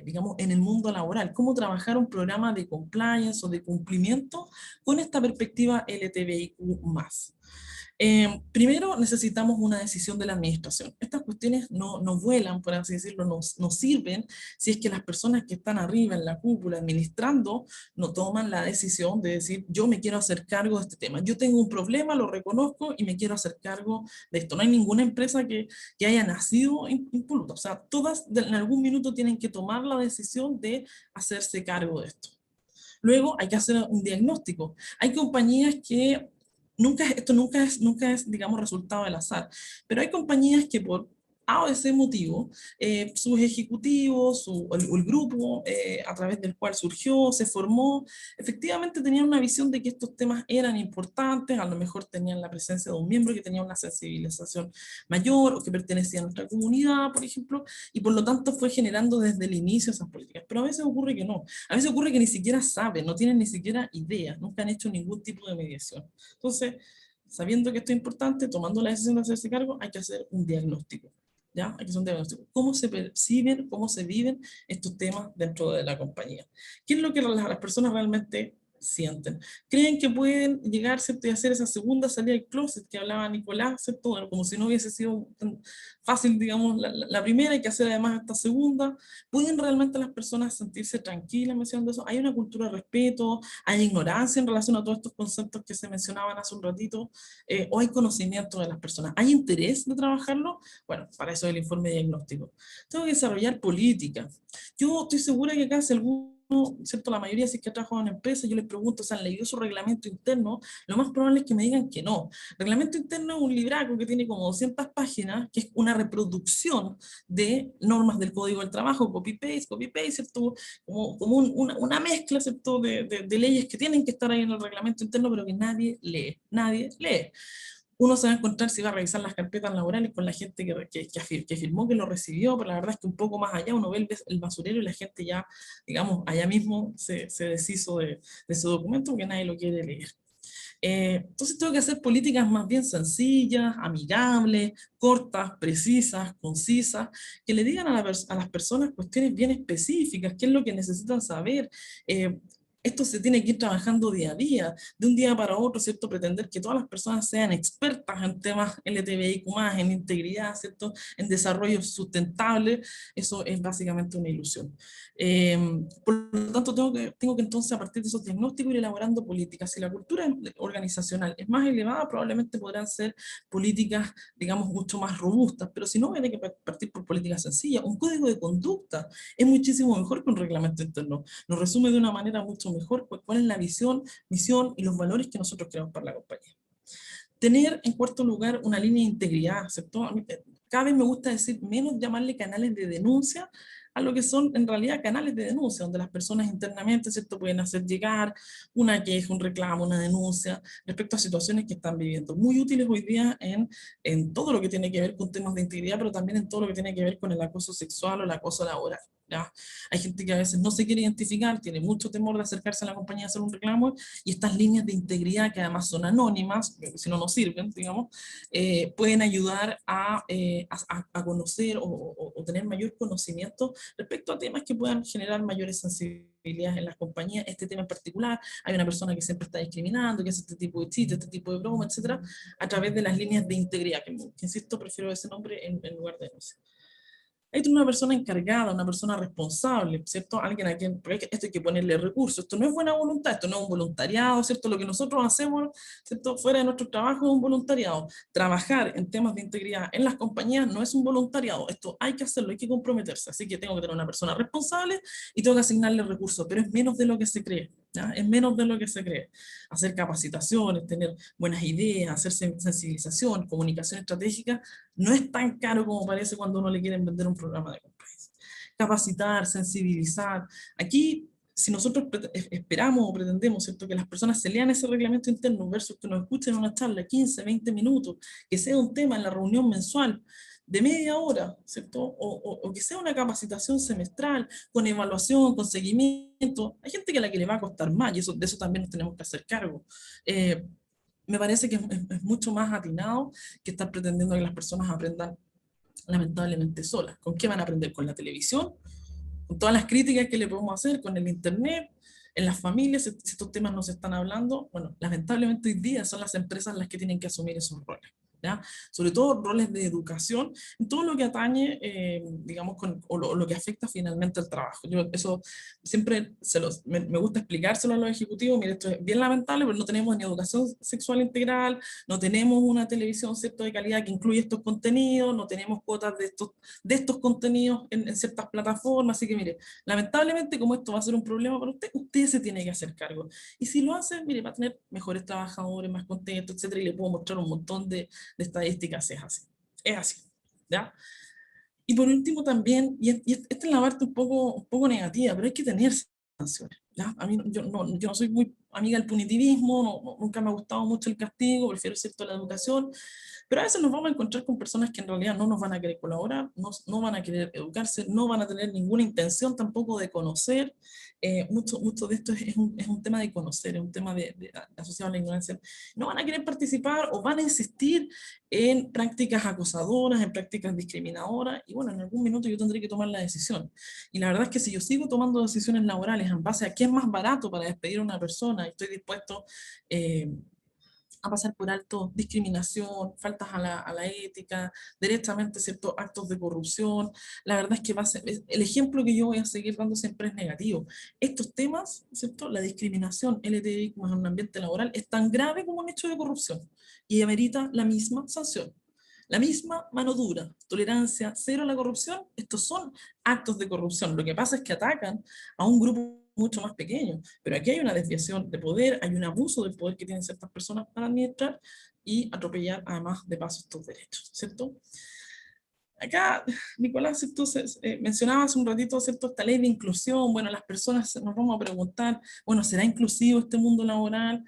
digamos, en el mundo laboral? ¿Cómo trabajar un programa de compliance o de cumplimiento con esta perspectiva LGTBIQ+? Primero necesitamos una decisión de la administración. Estas cuestiones no vuelan, por así decirlo, no sirven si es que las personas que están arriba en la cúpula administrando no toman la decisión de decir, yo me quiero hacer cargo de este tema. Yo tengo un problema, lo reconozco y me quiero hacer cargo de esto. No hay ninguna empresa que haya nacido impoluta. O sea, todas en algún minuto tienen que tomar la decisión de hacerse cargo de esto. Luego hay que hacer un diagnóstico. Hay compañías que esto nunca es, digamos, resultado del azar, pero hay compañías que por A o ese motivo, sus ejecutivos o el grupo a través del cual surgió, se formó, efectivamente tenían una visión de que estos temas eran importantes, a lo mejor tenían la presencia de un miembro que tenía una sensibilización mayor o que pertenecía a nuestra comunidad, por ejemplo, y por lo tanto fue generando desde el inicio esas políticas. Pero a veces ocurre que no, a veces ocurre que ni siquiera saben, no tienen ni siquiera idea, nunca han hecho ningún tipo de mediación. Entonces, sabiendo que esto es importante, tomando la decisión de hacerse cargo, hay que hacer un diagnóstico. ¿Ya? Hay que hacer un diagnóstico. ¿Cómo se perciben, cómo se viven estos temas dentro de la compañía? ¿Qué es lo que las personas realmente sienten? ¿Creen que pueden llegar, ¿cierto?, y hacer esa segunda salida del closet que hablaba Nicolás, ¿cierto? Bueno, como si no hubiese sido tan fácil, digamos, la primera, hay que hacer además esta segunda. ¿Pueden realmente las personas sentirse tranquilas mencionando eso? ¿Hay una cultura de respeto? ¿Hay ignorancia en relación a todos estos conceptos que se mencionaban hace un ratito? ¿O hay conocimiento de las personas? ¿Hay interés de trabajarlo? Bueno, para eso es el informe diagnóstico. Tengo que desarrollar política. Yo estoy segura que acá si alguno, ¿cierto?, la mayoría si es que ha trabajado en empresas, yo les pregunto, ¿se han leído su reglamento interno? Lo más probable es que me digan que no. Reglamento interno es un libraco que tiene como 200 páginas, que es una reproducción de normas del Código del Trabajo, copy-paste, ¿cierto? Como una mezcla, ¿cierto?, de leyes que tienen que estar ahí en el reglamento interno, pero que nadie lee. Uno se va a encontrar si va a revisar las carpetas laborales con la gente que firmó, que lo recibió, pero la verdad es que un poco más allá uno ve el basurero y la gente ya, digamos, allá mismo se deshizo de ese documento porque nadie lo quiere leer. Entonces tengo que hacer políticas más bien sencillas, amigables, cortas, precisas, concisas, que le digan a las personas cuestiones bien específicas, qué es lo que necesitan saber. Esto se tiene que ir trabajando día a día, de un día para otro, ¿cierto? Pretender que todas las personas sean expertas en temas LGTBIQ+, en integridad, ¿cierto?, en desarrollo sustentable, eso es básicamente una ilusión. Por lo tanto, tengo que entonces, a partir de esos diagnósticos, ir elaborando políticas. Si la cultura organizacional es más elevada, probablemente podrán ser políticas, digamos, mucho más robustas, pero si no, hay que partir por políticas sencillas. Un código de conducta es muchísimo mejor que un reglamento interno. Nos resume de una manera mucho mejor cuál es la visión, misión y los valores que nosotros queremos para la compañía. Tener, en cuarto lugar, una línea de integridad, ¿cierto? Cada vez me gusta decir menos llamarle canales de denuncia a lo que son en realidad canales de denuncia, donde las personas internamente, ¿cierto?, pueden hacer llegar una queja, un reclamo, una denuncia respecto a situaciones que están viviendo. Muy útiles hoy día en todo lo que tiene que ver con temas de integridad, pero también en todo lo que tiene que ver con el acoso sexual o el acoso laboral. ¿Ya? Hay gente que a veces no se quiere identificar, tiene mucho temor de acercarse a la compañía a hacer un reclamo, y estas líneas de integridad, que además son anónimas, si no nos sirven, digamos, pueden ayudar a conocer o tener mayor conocimiento respecto a temas que puedan generar mayores sensibilidades en las compañías. Este tema en particular, hay una persona que siempre está discriminando, que hace este tipo de chistes, este tipo de broma, etcétera, a través de las líneas de integridad, que insisto, prefiero ese nombre en lugar de denuncia. Hay una persona encargada, una persona responsable, ¿cierto? Alguien a quien, porque esto hay que ponerle recursos, esto no es buena voluntad, esto no es un voluntariado, ¿cierto? Lo que nosotros hacemos, ¿cierto?, fuera de nuestro trabajo es un voluntariado. Trabajar en temas de integridad en las compañías no es un voluntariado, esto hay que hacerlo, hay que comprometerse, así que tengo que tener una persona responsable y tengo que asignarle recursos, pero es menos de lo que se cree. ¿Ya? Es menos de lo que se cree. Hacer capacitaciones, tener buenas ideas, hacer sensibilización, comunicación estratégica, no es tan caro como parece cuando uno le quieren vender un programa de compliance. Capacitar, sensibilizar. Aquí, si nosotros esperamos o pretendemos, ¿cierto?, que las personas se lean ese reglamento interno versus que nos escuchen una charla 15, 20 minutos, que sea un tema en la reunión mensual de media hora, ¿cierto? O que sea una capacitación semestral, con evaluación, con seguimiento. Hay gente que a la que le va a costar más, y de eso también nos tenemos que hacer cargo. Me parece que es mucho más atinado que estar pretendiendo que las personas aprendan lamentablemente solas. ¿Con qué van a aprender? ¿Con la televisión? ¿Con todas las críticas que le podemos hacer? ¿Con el internet? en las familias, si estos temas no se están hablando, bueno, lamentablemente hoy día son las empresas las que tienen que asumir esos roles. ¿Ya? Sobre todo roles de educación, en todo lo que atañe, digamos, o lo que afecta finalmente al trabajo. Yo eso siempre me gusta explicárselo a los ejecutivos, mire, esto es bien lamentable, pero no tenemos ni educación sexual integral, no tenemos una televisión, ¿cierto?, de calidad que incluye estos contenidos, no tenemos cuotas de estos contenidos en ciertas plataformas, así que mire, lamentablemente como esto va a ser un problema para usted se tiene que hacer cargo. Y si lo hace, mire, va a tener mejores trabajadores, más contentos, etcétera, y le puedo mostrar un montón de estadísticas, es así, ¿ya? Y por último también, esta es la parte un poco negativa, pero hay que tener sanciones, ¿ya? A mí, yo no soy muy amiga del punitivismo, nunca me ha gustado mucho el castigo, prefiero cierto la educación, pero a veces nos vamos a encontrar con personas que en realidad no nos van a querer colaborar, no van a querer educarse, no van a tener ninguna intención tampoco de conocer. Mucho de esto es un tema de conocer, es un tema asociado a la ignorancia. No van a querer participar o van a insistir en prácticas acosadoras, en prácticas discriminadoras, y bueno, en algún minuto yo tendré que tomar la decisión. Y la verdad es que si yo sigo tomando decisiones laborales en base a qué es más barato para despedir a una persona, y estoy dispuesto a pasar por alto discriminación, faltas a la ética, directamente ciertos actos de corrupción. La verdad es que el ejemplo que yo voy a seguir dando siempre es negativo. Estos temas, ¿cierto? La discriminación LGTBI en un ambiente laboral es tan grave como un hecho de corrupción y amerita la misma sanción. La misma mano dura, tolerancia cero a la corrupción, estos son actos de corrupción. Lo que pasa es que atacan a un grupo mucho más pequeño, pero aquí hay una desviación de poder, hay un abuso del poder que tienen ciertas personas para administrar y atropellar además de paso estos derechos, ¿cierto? Acá, Nicolás, ¿cierto? Mencionaba hace un ratito, ¿cierto?, esta ley de inclusión. Bueno, las personas nos vamos a preguntar, bueno, ¿será inclusivo este mundo laboral?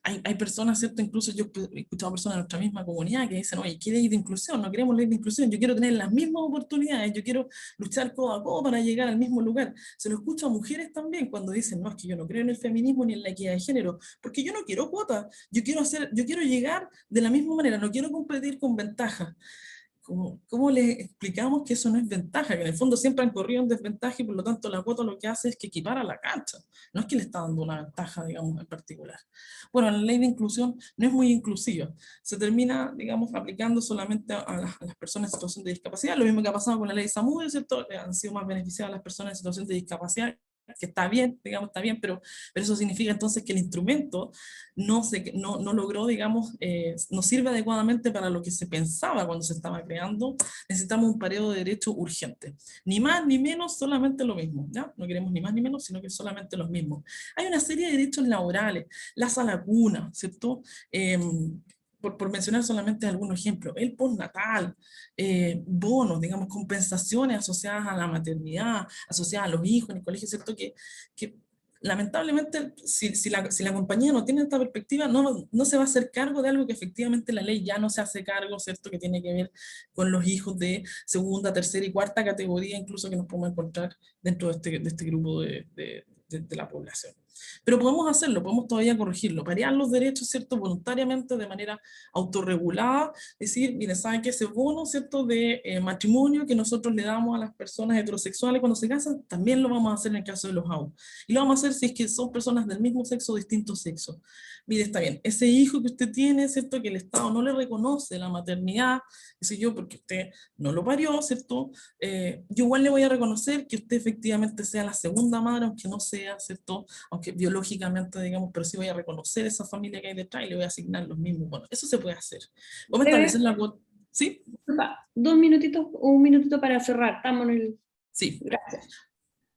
Hay personas, ¿cierto? Incluso yo he escuchado personas de nuestra misma comunidad que dicen, oye, ¿qué ley de inclusión? No queremos ley de inclusión, yo quiero tener las mismas oportunidades, yo quiero luchar codo a codo para llegar al mismo lugar. Se lo escucho a mujeres también cuando dicen, no, es que yo no creo en el feminismo ni en la equidad de género, porque yo no quiero cuotas, yo quiero llegar de la misma manera, no quiero competir con ventaja. ¿Cómo le explicamos que eso no es ventaja? Que en el fondo siempre han corrido en desventaja y por lo tanto la cuota lo que hace es que equipara la cancha. No es que le está dando una ventaja, digamos, en particular. Bueno, la ley de inclusión no es muy inclusiva. Se termina, digamos, aplicando solamente a las personas en situación de discapacidad. Lo mismo que ha pasado con la ley de Zamudio, ¿cierto? Han sido más beneficiadas las personas en situación de discapacidad, que está bien, digamos, está bien, pero eso significa entonces que el instrumento no logró, digamos, no sirve adecuadamente para lo que se pensaba cuando se estaba creando. Necesitamos un pareo de derechos urgente. Ni más ni menos, solamente lo mismo, ¿ya? No queremos ni más ni menos, sino que solamente los mismos. Hay una serie de derechos laborales, la sala cuna, ¿cierto? Por mencionar solamente algunos ejemplos, el postnatal, bonos, digamos, compensaciones asociadas a la maternidad, asociadas a los hijos en el colegio, ¿cierto? Que lamentablemente, si la compañía no tiene esta perspectiva, no se va a hacer cargo de algo que efectivamente la ley ya no se hace cargo, ¿cierto? Que tiene que ver con los hijos de segunda, tercera y cuarta categoría, incluso que nos podemos encontrar dentro de este grupo de la población. Pero podemos hacerlo, podemos todavía corregirlo, parear los derechos, ¿cierto?, voluntariamente, de manera autorregulada, decir, mire, ¿saben qué? Ese bono, ¿cierto?, de matrimonio que nosotros le damos a las personas heterosexuales cuando se casan, también lo vamos a hacer en el caso de los AU. Y lo vamos a hacer si es que son personas del mismo sexo o distinto sexo. Mire, está bien, ese hijo que usted tiene, ¿cierto?, que el Estado no le reconoce la maternidad, qué sé yo, porque usted no lo parió, ¿cierto? Yo igual le voy a reconocer que usted efectivamente sea la segunda madre, aunque no sea, ¿cierto?, aunque biológicamente, digamos, pero sí voy a reconocer esa familia que hay detrás y le voy a asignar los mismos. Bueno, eso se puede hacer. Vamos a establecer la cuota. ¿Sí? 2 minutitos, 1 minutito para cerrar. Estamos en el... Sí. Gracias.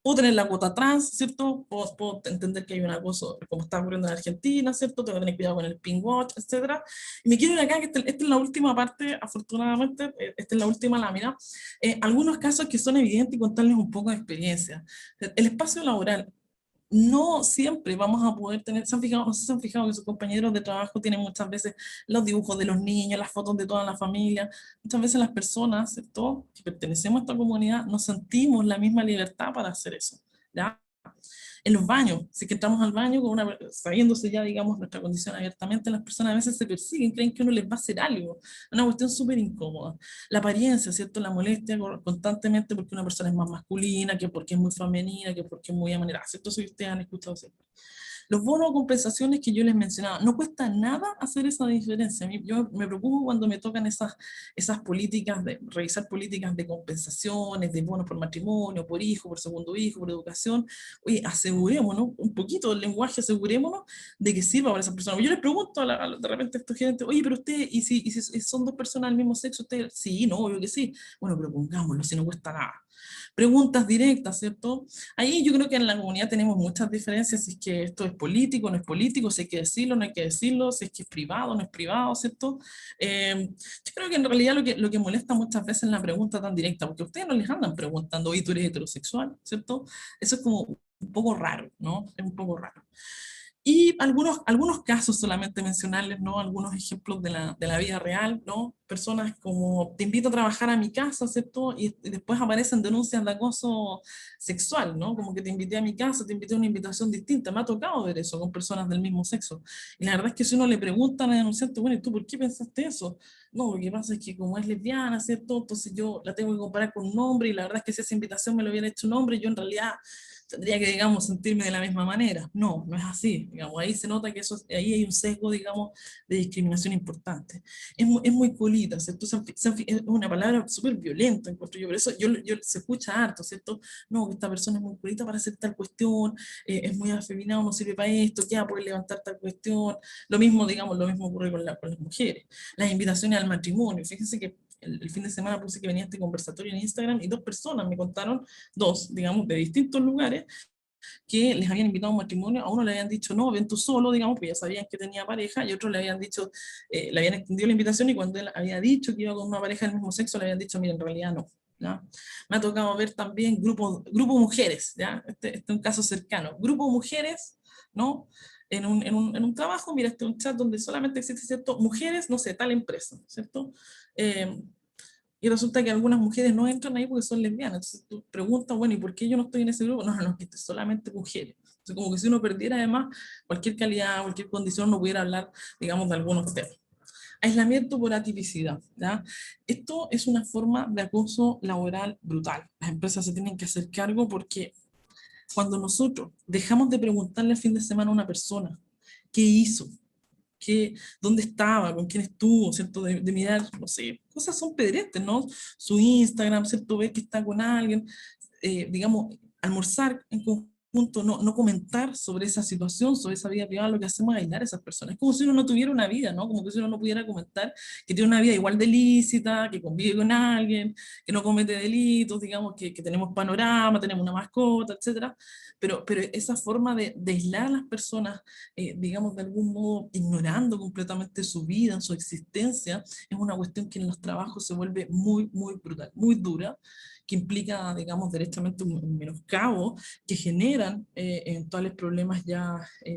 Puedo tener la cuota trans, ¿cierto? Puedo entender que hay un acoso, como está ocurriendo en Argentina, ¿cierto? Tengo que tener cuidado con el pink watch, etc. Y me quiero ir acá, que esta es la última parte, afortunadamente, esta es la última lámina. Algunos casos que son evidentes y contarles un poco de experiencia. El espacio laboral. No siempre vamos a poder tener, ¿se han fijado? No sé si se han fijado que sus compañeros de trabajo tienen muchas veces los dibujos de los niños, las fotos de toda la familia. Muchas veces las personas, ¿cierto?, que pertenecemos a esta comunidad no sentimos la misma libertad para hacer eso, ¿ya? En los baños, si es que entramos al baño con sabiéndose ya, digamos, nuestra condición abiertamente, las personas a veces se persiguen, creen que uno les va a hacer algo, una cuestión súper incómoda. La apariencia, ¿cierto? La molestia constantemente porque una persona es más masculina, que porque es muy femenina, que porque es muy amanerada, ¿cierto? Eso que ustedes han escuchado siempre. Los bonos o compensaciones que yo les mencionaba, no cuesta nada hacer esa diferencia. Yo me preocupo cuando me tocan esas políticas, revisar políticas de compensaciones, de bonos por matrimonio, por hijo, por segundo hijo, por educación. Oye, asegurémonos, un poquito del lenguaje, asegurémonos de que sirva para esas personas. Yo les pregunto de repente a estos gerentes, oye, pero usted, ¿y si son dos personas del mismo sexo? Usted, sí, no, obvio que sí. Bueno, pero pongámoslo, si no cuesta nada. Preguntas directas, ¿cierto? Ahí yo creo que en la comunidad tenemos muchas diferencias, si es que esto es político, no es político, si hay que decirlo, no hay que decirlo, si es que es privado, no es privado, ¿cierto? Yo creo que en realidad lo que molesta muchas veces es la pregunta tan directa, porque ustedes no les andan preguntando, oye, tú eres heterosexual, ¿cierto? Eso es como un poco raro, ¿no? Es un poco raro. Y algunos casos solamente mencionarles, ¿no? Algunos ejemplos de la vida real, ¿no? Personas como, te invito a trabajar a mi casa, ¿cierto? Y después aparecen denuncias de acoso sexual, ¿no? Como que te invité a mi casa, te invité a una invitación distinta. Me ha tocado ver eso con personas del mismo sexo. Y la verdad es que si uno le pregunta a la denunciante, bueno, ¿y tú por qué pensaste eso? No, lo que pasa es que como es lesbiana, ¿cierto? Entonces yo la tengo que comparar con un hombre y la verdad es que si esa invitación me lo hubiera hecho un hombre, yo en realidad tendría que, digamos, sentirme de la misma manera. No, no es así. Digamos, ahí se nota que ahí hay un sesgo, digamos, de discriminación importante. Es muy colita, ¿cierto? Es una palabra súper violenta, encuentro yo, por eso se escucha harto, ¿cierto? No, que esta persona es muy colita para hacer tal cuestión, es muy afeminado, no sirve para esto, ya puede levantar tal cuestión. Lo mismo, digamos, lo mismo ocurre con las mujeres. Las invitaciones al matrimonio, fíjense que el fin de semana puse que venía este conversatorio en Instagram y dos personas me contaron, digamos, de distintos lugares, que les habían invitado a un matrimonio. A uno le habían dicho, no, ven tú solo, digamos, pues ya sabían que tenía pareja, y a otro le habían dicho, le habían extendido la invitación, y cuando él había dicho que iba con una pareja del mismo sexo, le habían dicho, mira, en realidad no. ¿Ya? Me ha tocado ver también grupo mujeres, ¿ya? Este es un caso cercano. Grupo mujeres, ¿no? En un trabajo, mira, este es un chat donde solamente existe, ¿cierto? Mujeres, no sé, tal empresa, ¿cierto? Y resulta que algunas mujeres no entran ahí porque son lesbianas. Entonces tú preguntas, bueno, ¿y por qué yo no estoy en ese grupo? No, no, que es solamente mujeres. Entonces como que si uno perdiera además cualquier calidad, cualquier condición, no pudiera hablar, digamos, de algunos temas. Aislamiento por atipicidad, ¿ya? Esto es una forma de acoso laboral brutal. Las empresas se tienen que hacer cargo porque cuando nosotros dejamos de preguntarle el fin de semana a una persona qué hizo, dónde estaba, con quién estuvo, ¿cierto? De mirar, no sé, cosas son pedestres, ¿no? Su Instagram, ¿cierto? Ver que está con alguien, digamos, almorzar en conjunto, no comentar sobre esa situación, sobre esa vida privada, lo que hacemos es aislar a esas personas. Es como si uno no tuviera una vida, ¿no? Como que si uno no pudiera comentar que tiene una vida igual de lícita, que convive con alguien, que no comete delitos, digamos, que tenemos panorama, tenemos una mascota, etcétera. Pero esa forma de aislar a las personas, digamos, de algún modo, ignorando completamente su vida, su existencia, es una cuestión que en los trabajos se vuelve muy, muy brutal, muy dura, que implica, digamos, directamente un menoscabo, que generan eventuales problemas ya,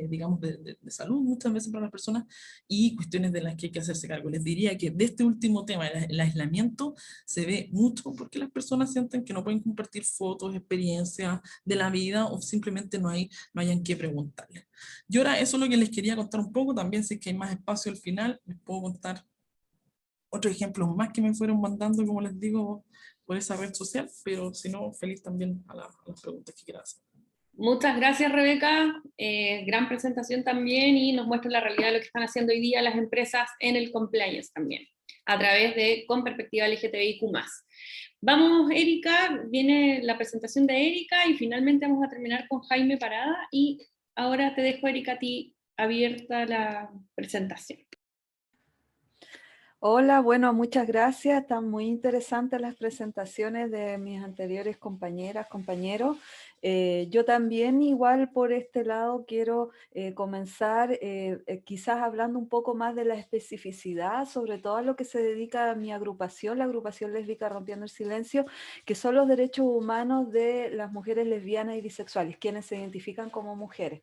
digamos, de salud muchas veces para las personas, y cuestiones de las que hay que hacerse cargo. Les diría que de este último tema, el aislamiento, se ve mucho porque las personas sienten que no pueden compartir fotos, experiencias de la vida, o simplemente no hayan que preguntarles. Y ahora eso es lo que les quería contar un poco. También, si es que hay más espacio al final, les puedo contar otros ejemplos más que me fueron mandando, como les digo, por esa red social, pero si no, feliz también a las preguntas que quieras hacer. Muchas gracias, Rebeca. Gran presentación también, y nos muestra la realidad de lo que están haciendo hoy día las empresas en el compliance también, a través de Con Perspectiva LGTBIQ+. Vamos, Erika, viene la presentación de Erika, y finalmente vamos a terminar con Jaime Parada, y ahora te dejo, Erika, a ti abierta la presentación. Hola, bueno, muchas gracias. Están muy interesantes las presentaciones de mis anteriores compañeras, compañeros. Yo también, igual por este lado, quiero comenzar quizás hablando un poco más de la especificidad, sobre todo a lo que se dedica a mi agrupación, la agrupación lésbica Rompiendo el Silencio, que son los derechos humanos de las mujeres lesbianas y bisexuales, quienes se identifican como mujeres,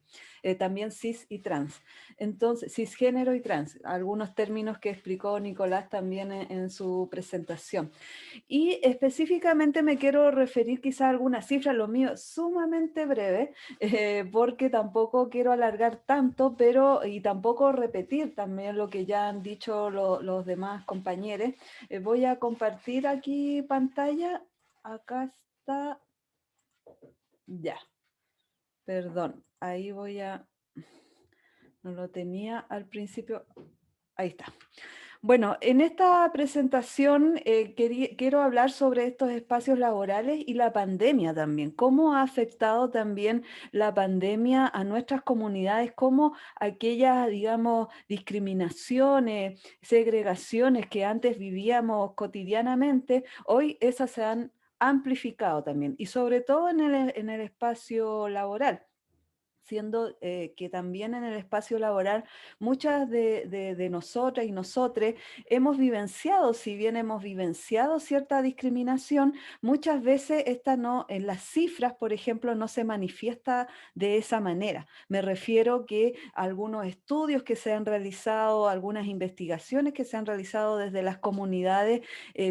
también cis y trans. Entonces, cisgénero y trans, algunos términos que explicó Nicolás Nicolás también en su presentación. Y específicamente me quiero referir quizá a algunas cifras, lo mío es sumamente breve, porque tampoco quiero alargar tanto, pero y tampoco repetir también lo que ya han dicho los demás compañeros. Voy a compartir aquí pantalla. Acá está. Ya, perdón, ahí voy a... No lo tenía al principio. Ahí está. Bueno, en esta presentación quiero hablar sobre estos espacios laborales y la pandemia también. ¿Cómo ha afectado también la pandemia a nuestras comunidades? ¿Cómo aquellas, digamos, discriminaciones, segregaciones que antes vivíamos cotidianamente, hoy esas se han amplificado también? Y sobre todo en el espacio laboral, siendo que también en el espacio laboral muchas de nosotras y nosotres hemos vivenciado, si bien hemos vivenciado cierta discriminación, muchas veces esta no, en las cifras, por ejemplo, no se manifiesta de esa manera. Me refiero que algunos estudios que se han realizado, algunas investigaciones que se han realizado desde las comunidades,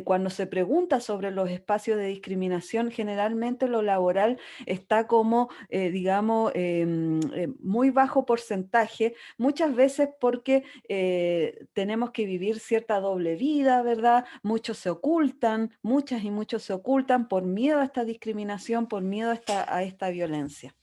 cuando se pregunta sobre los espacios de discriminación, generalmente lo laboral está como, digamos, muy bajo porcentaje, muchas veces porque tenemos que vivir cierta doble vida, ¿verdad? Muchos se ocultan, muchas y muchos se ocultan por miedo a esta discriminación, por miedo a esta violencia.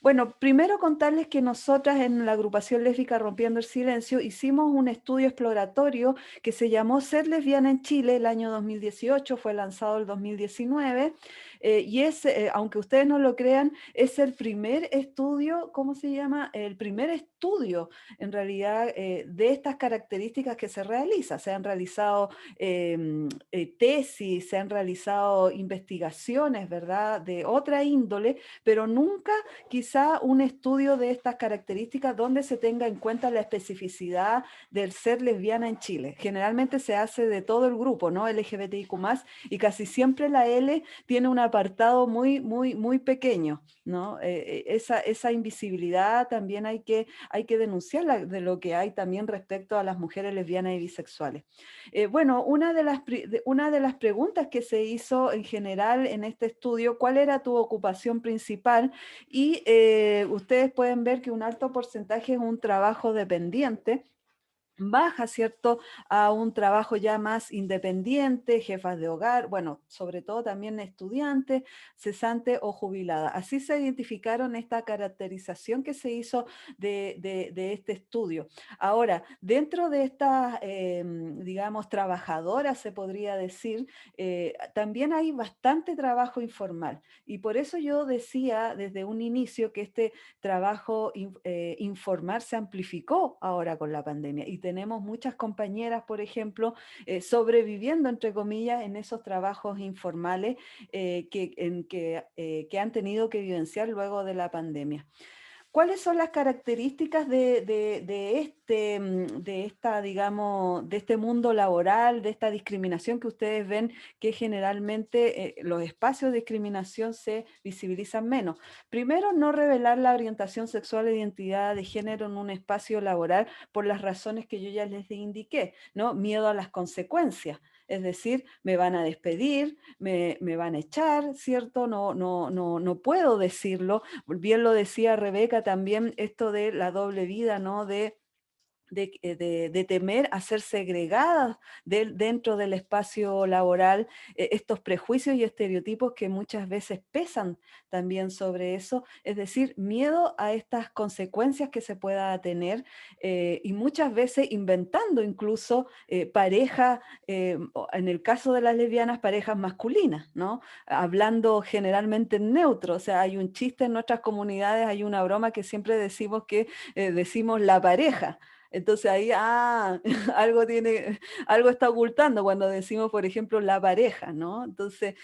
Bueno, primero contarles que nosotras en la agrupación lésbica Rompiendo el Silencio hicimos un estudio exploratorio que se llamó Ser lesbiana en Chile el año 2018, fue lanzado el 2019, y es, aunque ustedes no lo crean, es el primer estudio, ¿cómo se llama? El primer estudio en realidad de estas características que se realiza. Se han realizado tesis, se han realizado investigaciones, ¿verdad? De otra índole, pero nunca quizá un estudio de estas características donde se tenga en cuenta la especificidad del ser lesbiana en Chile. Generalmente se hace de todo el grupo, ¿no? LGBTIQ+, y casi siempre la L tiene un apartado muy pequeño, ¿no? Esa invisibilidad también hay que denunciarla de lo que hay también respecto a las mujeres lesbianas y bisexuales. Bueno, una de las preguntas que se hizo en general en este estudio, ¿cuál era tu ocupación principal? Y ustedes pueden ver que un alto porcentaje es un trabajo dependiente, baja, ¿cierto?, a un trabajo ya más independiente, jefas de hogar, bueno, sobre todo también estudiantes, cesantes o jubiladas. Así se identificaron esta caracterización que se hizo de este estudio. Ahora, dentro de estas, digamos, trabajadoras, se podría decir, también hay bastante trabajo informal. Y por eso yo decía desde un inicio que este trabajo informal se amplificó ahora con la pandemia. Y tenemos muchas compañeras, por ejemplo, sobreviviendo, entre comillas, en esos trabajos informales que han tenido que vivenciar luego de la pandemia. ¿Cuáles son las características digamos, de este mundo laboral, de esta discriminación que ustedes ven que generalmente los espacios de discriminación se visibilizan menos? Primero, no revelar la orientación sexual e identidad de género en un espacio laboral por las razones que yo ya les indiqué, ¿no? Miedo a las consecuencias. Es decir, me van a despedir, me van a echar, ¿cierto? No puedo decirlo. Bien lo decía Rebeca también, esto de la doble vida, ¿no? De temer a ser segregadas dentro del espacio laboral, estos prejuicios y estereotipos que muchas veces pesan también sobre eso, es decir, miedo a estas consecuencias que se pueda tener y muchas veces inventando incluso parejas, en el caso de las lesbianas, parejas masculinas, ¿no? Hablando generalmente en neutro, o sea, hay un chiste en nuestras comunidades, hay una broma que siempre decimos que decimos la pareja. Entonces ahí, algo está ocultando cuando decimos, por ejemplo, la pareja, ¿no? Entonces,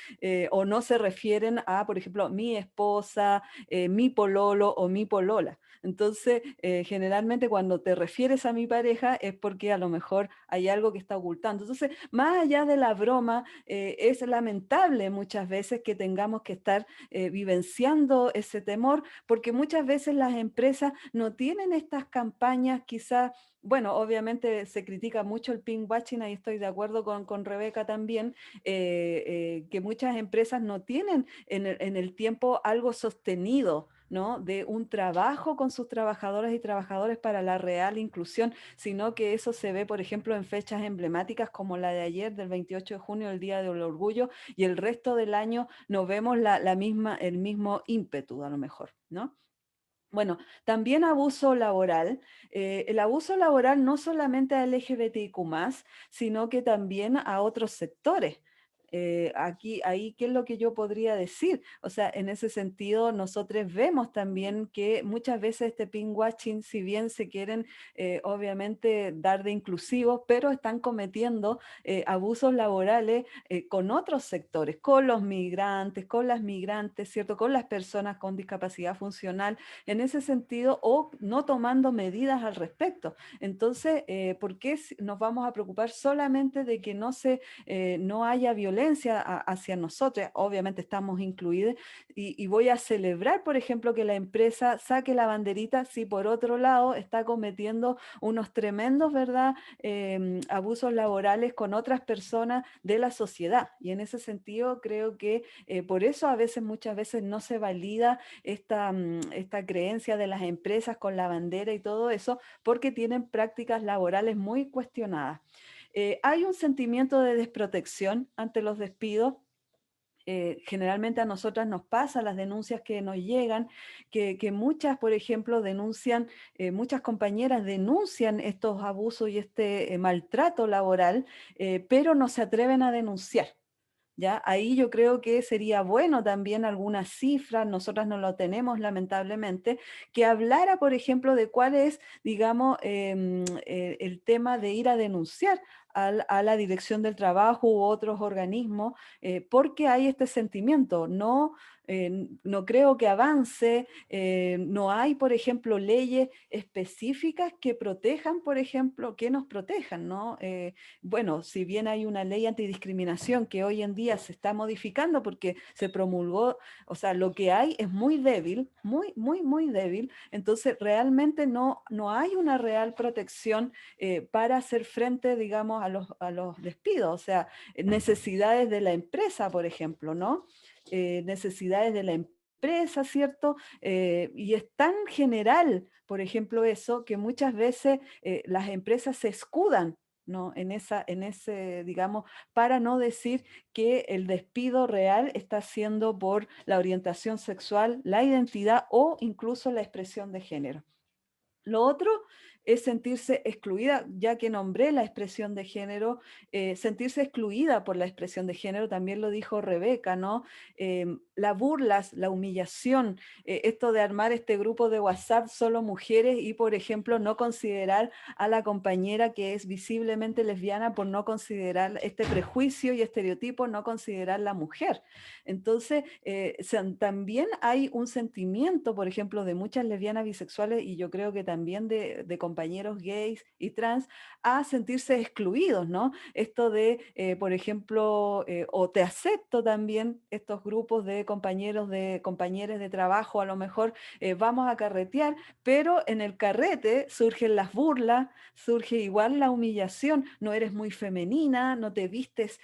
o no se refieren a, por ejemplo, mi esposa, mi pololo o mi polola. Entonces, generalmente cuando te refieres a mi pareja es porque a lo mejor hay algo que está ocultando. Entonces, más allá de la broma, es lamentable muchas veces que tengamos que estar vivenciando ese temor, porque muchas veces las empresas no tienen estas campañas quizás bueno, obviamente se critica mucho el pinkwashing, ahí estoy de acuerdo con Rebeca también, que muchas empresas no tienen en el tiempo algo sostenido, ¿no? De un trabajo con sus trabajadoras y trabajadores para la real inclusión, sino que eso se ve, por ejemplo, en fechas emblemáticas como la de ayer, del 28 de junio, el Día del Orgullo, y el resto del año no vemos el mismo ímpetu, a lo mejor, ¿no? Bueno, también abuso laboral. El abuso laboral no solamente a LGBTIQ+, sino que también a otros sectores. Ahí, ¿qué es lo que yo podría decir? O sea, en ese sentido, nosotros vemos también que muchas veces este pinkwashing, si bien se quieren obviamente dar de inclusivos, pero están cometiendo abusos laborales con otros sectores, con los migrantes, con las migrantes, ¿cierto? Con las personas con discapacidad funcional en ese sentido o no tomando medidas al respecto. Entonces, ¿por qué nos vamos a preocupar solamente de que no haya violencia hacia nosotros? Obviamente estamos incluidos y voy a celebrar, por ejemplo, que la empresa saque la banderita si por otro lado está cometiendo unos tremendos, ¿verdad? Abusos laborales con otras personas de la sociedad. Y en ese sentido creo que por eso muchas veces no se valida esta creencia de las empresas con la bandera y todo eso, porque tienen prácticas laborales muy cuestionadas. Hay un sentimiento de desprotección ante los despidos. Generalmente a nosotras nos pasa las denuncias que nos llegan, que muchas, por ejemplo, muchas compañeras denuncian estos abusos y este maltrato laboral, pero no se atreven a denunciar. ¿Ya? Ahí yo creo que sería bueno también algunas cifras, nosotras no lo tenemos lamentablemente, que hablara, por ejemplo, de cuál es, digamos, el tema de ir a denunciar a la Dirección del Trabajo u otros organismos, porque hay este sentimiento. No creo que avance, no hay, por ejemplo, leyes específicas que protejan, por ejemplo, que nos protejan, ¿no? Bueno, si bien hay una ley antidiscriminación que hoy en día se está modificando porque se promulgó, o sea, lo que hay es muy débil, muy, muy, muy débil, entonces realmente no hay una real protección para hacer frente, digamos, a los despidos, o sea, necesidades de la empresa, por ejemplo, ¿no? Necesidades de la empresa, ¿cierto? Y es tan general, por ejemplo, eso, que muchas veces las empresas se escudan, ¿no? Digamos, para no decir que el despido real está siendo por la orientación sexual, la identidad o incluso la expresión de género. Lo otro es sentirse excluida, ya que nombré la expresión de género, sentirse excluida por la expresión de género, también lo dijo Rebeca, ¿no? Las burlas, la humillación, esto de armar este grupo de WhatsApp solo mujeres y, por ejemplo, no considerar a la compañera que es visiblemente lesbiana por no considerar este prejuicio y estereotipo, no considerar la mujer. Entonces, también hay un sentimiento, por ejemplo, de muchas lesbianas bisexuales y yo creo que también de compañeros gays y trans a sentirse excluidos, ¿no? Esto de, por ejemplo, o te acepto también estos grupos de compañeros compañeros de trabajo, a lo mejor vamos a carretear, pero en el carrete surgen las burlas, surge igual la humillación, no eres muy femenina, no te vistes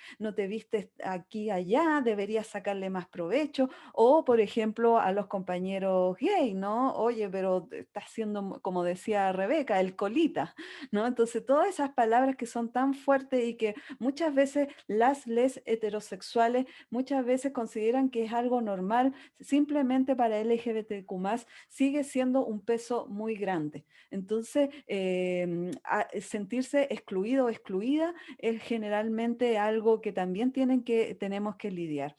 aquí allá, deberías sacarle más provecho, o por ejemplo a los compañeros gay, ¿no? Oye, pero estás siendo, como decía Rebeca, el colita, ¿no? Entonces todas esas palabras que son tan fuertes y que muchas veces les heterosexuales muchas veces consideran que es algo normal, simplemente para LGBTQ+, sigue siendo un peso muy grande. Entonces, sentirse excluido o excluida es generalmente algo que también tenemos que lidiar.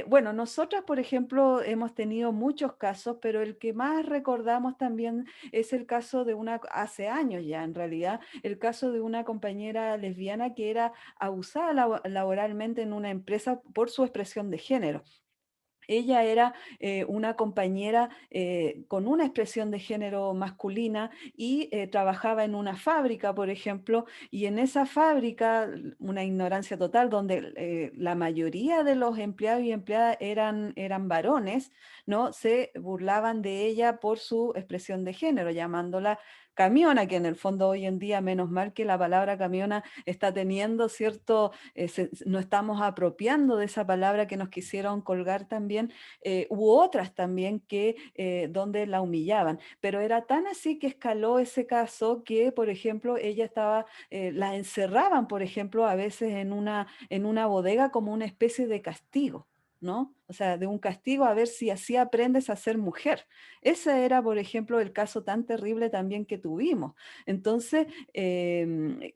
Bueno, nosotras, por ejemplo, hemos tenido muchos casos, pero el que más recordamos también es el caso hace años ya en realidad, el caso de una compañera lesbiana que era abusada laboralmente en una empresa por su expresión de género. Ella era una compañera con una expresión de género masculina y trabajaba en una fábrica, por ejemplo, y en esa fábrica, una ignorancia total, donde la mayoría de los empleados y empleadas eran varones, ¿no? Se burlaban de ella por su expresión de género, llamándola camiona, que en el fondo hoy en día, menos mal que la palabra camiona está teniendo cierto, nos estamos apropiando de esa palabra que nos quisieron colgar también, u otras también que donde la humillaban. Pero era tan así que escaló ese caso que, por ejemplo, ella estaba, la encerraban, por ejemplo, a veces en una bodega como una especie de castigo, ¿no? O sea, de un castigo a ver si así aprendes a ser mujer. Ese era, por ejemplo, el caso tan terrible también que tuvimos. Entonces,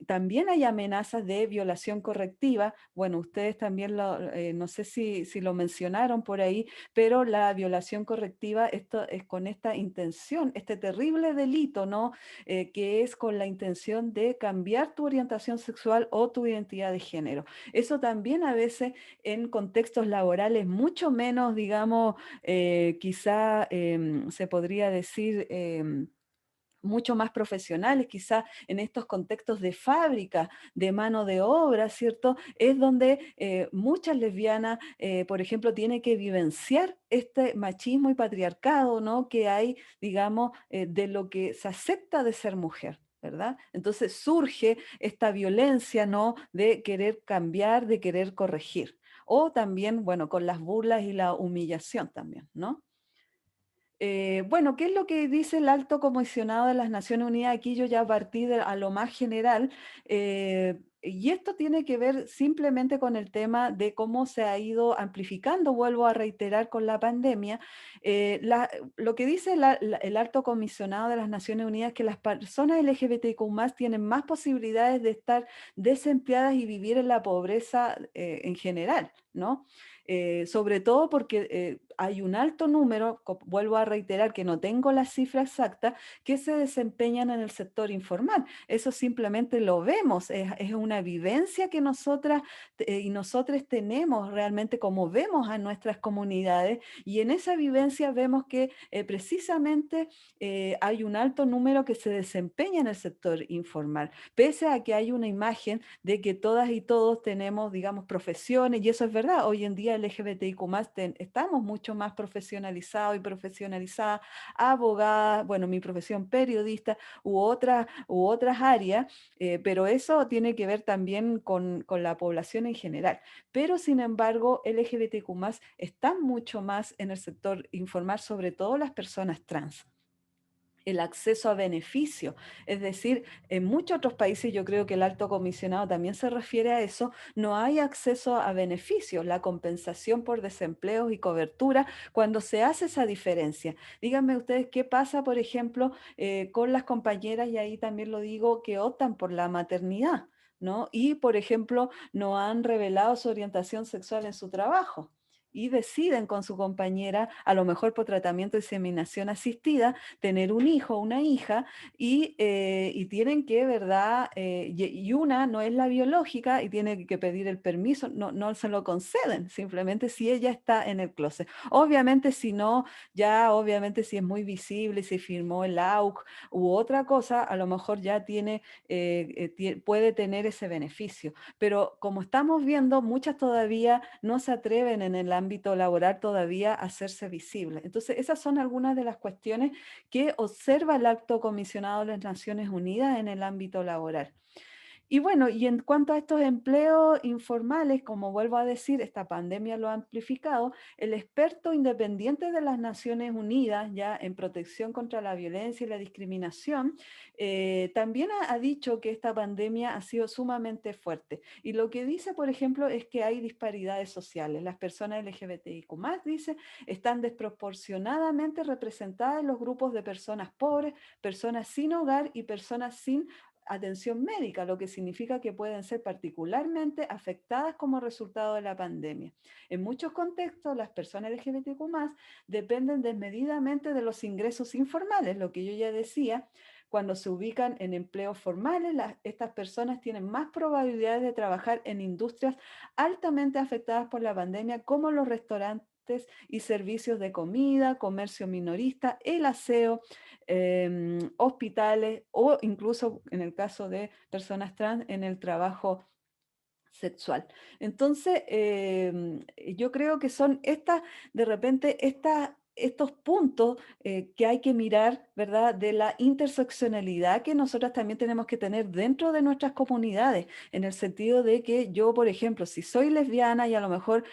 también hay amenazas de violación correctiva. Bueno, ustedes también, no sé si lo mencionaron por ahí, pero la violación correctiva, esto es con esta intención, este terrible delito, ¿no? Que es con la intención de cambiar tu orientación sexual o tu identidad de género. Eso también a veces en contextos laborales mucho menos, digamos, quizá se podría decir mucho más profesionales, quizá en estos contextos de fábrica, de mano de obra, ¿cierto? Es donde muchas lesbianas, por ejemplo, tienen que vivenciar este machismo y patriarcado, ¿no? Que hay, digamos, de lo que se acepta de ser mujer. ¿Verdad? Entonces surge esta violencia, ¿no? De querer cambiar, de querer corregir. O también, bueno, con las burlas y la humillación también, ¿no? Bueno, ¿qué es lo que dice el alto comisionado de las Naciones Unidas? Aquí yo ya partí a lo más general, y esto tiene que ver simplemente con el tema de cómo se ha ido amplificando, vuelvo a reiterar, con la pandemia. Lo que dice el alto comisionado de las Naciones Unidas es que las personas LGBTQ+ tienen más posibilidades de estar desempleadas y vivir en la pobreza en general, ¿no? Sobre todo porque hay un alto número, vuelvo a reiterar que no tengo la cifra exacta, que se desempeñan en el sector informal. Eso simplemente lo vemos, es una vivencia que nosotras y nosotros tenemos realmente, como vemos a nuestras comunidades, y en esa vivencia vemos que precisamente hay un alto número que se desempeña en el sector informal, pese a que hay una imagen de que todas y todos tenemos, digamos, profesiones, y eso es verdad. Hoy en día LGBTIQ+, estamos mucho más profesionalizados y profesionalizadas, abogadas, bueno, mi profesión periodista u otras áreas, pero eso tiene que ver también con la población en general. Pero sin embargo, LGBTIQ+ están mucho más en el sector informal, sobre todo las personas trans. El acceso a beneficios. Es decir, en muchos otros países, yo creo que el alto comisionado también se refiere a eso, no hay acceso a beneficios, la compensación por desempleo y cobertura, cuando se hace esa diferencia. Díganme ustedes qué pasa, por ejemplo, con las compañeras, y ahí también lo digo, que optan por la maternidad, ¿no? Y, por ejemplo, no han revelado su orientación sexual en su trabajo y deciden con su compañera, a lo mejor por tratamiento de inseminación asistida, tener un hijo o una hija, y tienen que, ¿verdad? Y una no es la biológica y tiene que pedir el permiso, no se lo conceden, simplemente si ella está en el closet. Obviamente si no, ya obviamente si es muy visible, si firmó el AUC u otra cosa, a lo mejor ya puede tener ese beneficio. Pero como estamos viendo, muchas todavía no se atreven en el ámbito laboral todavía a hacerse visibles. Entonces, esas son algunas de las cuestiones que observa el alto comisionado de las Naciones Unidas en el ámbito laboral. Y bueno, y en cuanto a estos empleos informales, como vuelvo a decir, esta pandemia lo ha amplificado, el experto independiente de las Naciones Unidas ya en protección contra la violencia y la discriminación, también ha dicho que esta pandemia ha sido sumamente fuerte. Y lo que dice, por ejemplo, es que hay disparidades sociales. Las personas LGBTIQ+, dice, están desproporcionadamente representadas en los grupos de personas pobres, personas sin hogar y personas sin atención médica, lo que significa que pueden ser particularmente afectadas como resultado de la pandemia. En muchos contextos, las personas LGBTQ+ dependen desmedidamente de los ingresos informales, lo que yo ya decía. Cuando se ubican en empleos formales, estas personas tienen más probabilidades de trabajar en industrias altamente afectadas por la pandemia, como los restaurantes restaurantes y servicios de comida, comercio minorista, el aseo, hospitales o incluso en el caso de personas trans en el trabajo sexual. Entonces, yo creo que son de repente, estos puntos que hay que mirar, ¿verdad? De la interseccionalidad que nosotras también tenemos que tener dentro de nuestras comunidades, en el sentido de que yo, por ejemplo, si soy lesbiana y a lo mejor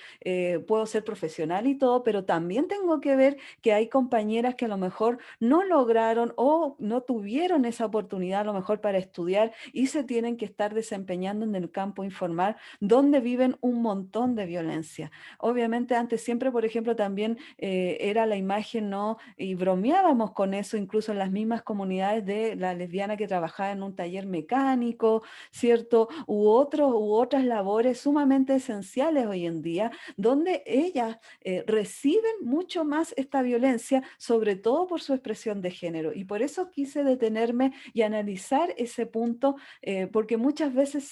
puedo ser profesional y todo, pero también tengo que ver que hay compañeras que a lo mejor no lograron o no tuvieron esa oportunidad a lo mejor para estudiar y se tienen que estar desempeñando en el campo informal, donde viven un montón de violencia. Obviamente antes siempre, por ejemplo, también era la imagen, ¿no? Y bromeábamos con eso, incluso en las mismas comunidades de la lesbiana que trabajaba en un taller mecánico, ¿cierto? U otras labores sumamente esenciales hoy en día, donde ellas reciben mucho más esta violencia, sobre todo por su expresión de género. Y por eso quise detenerme y analizar ese punto, porque muchas veces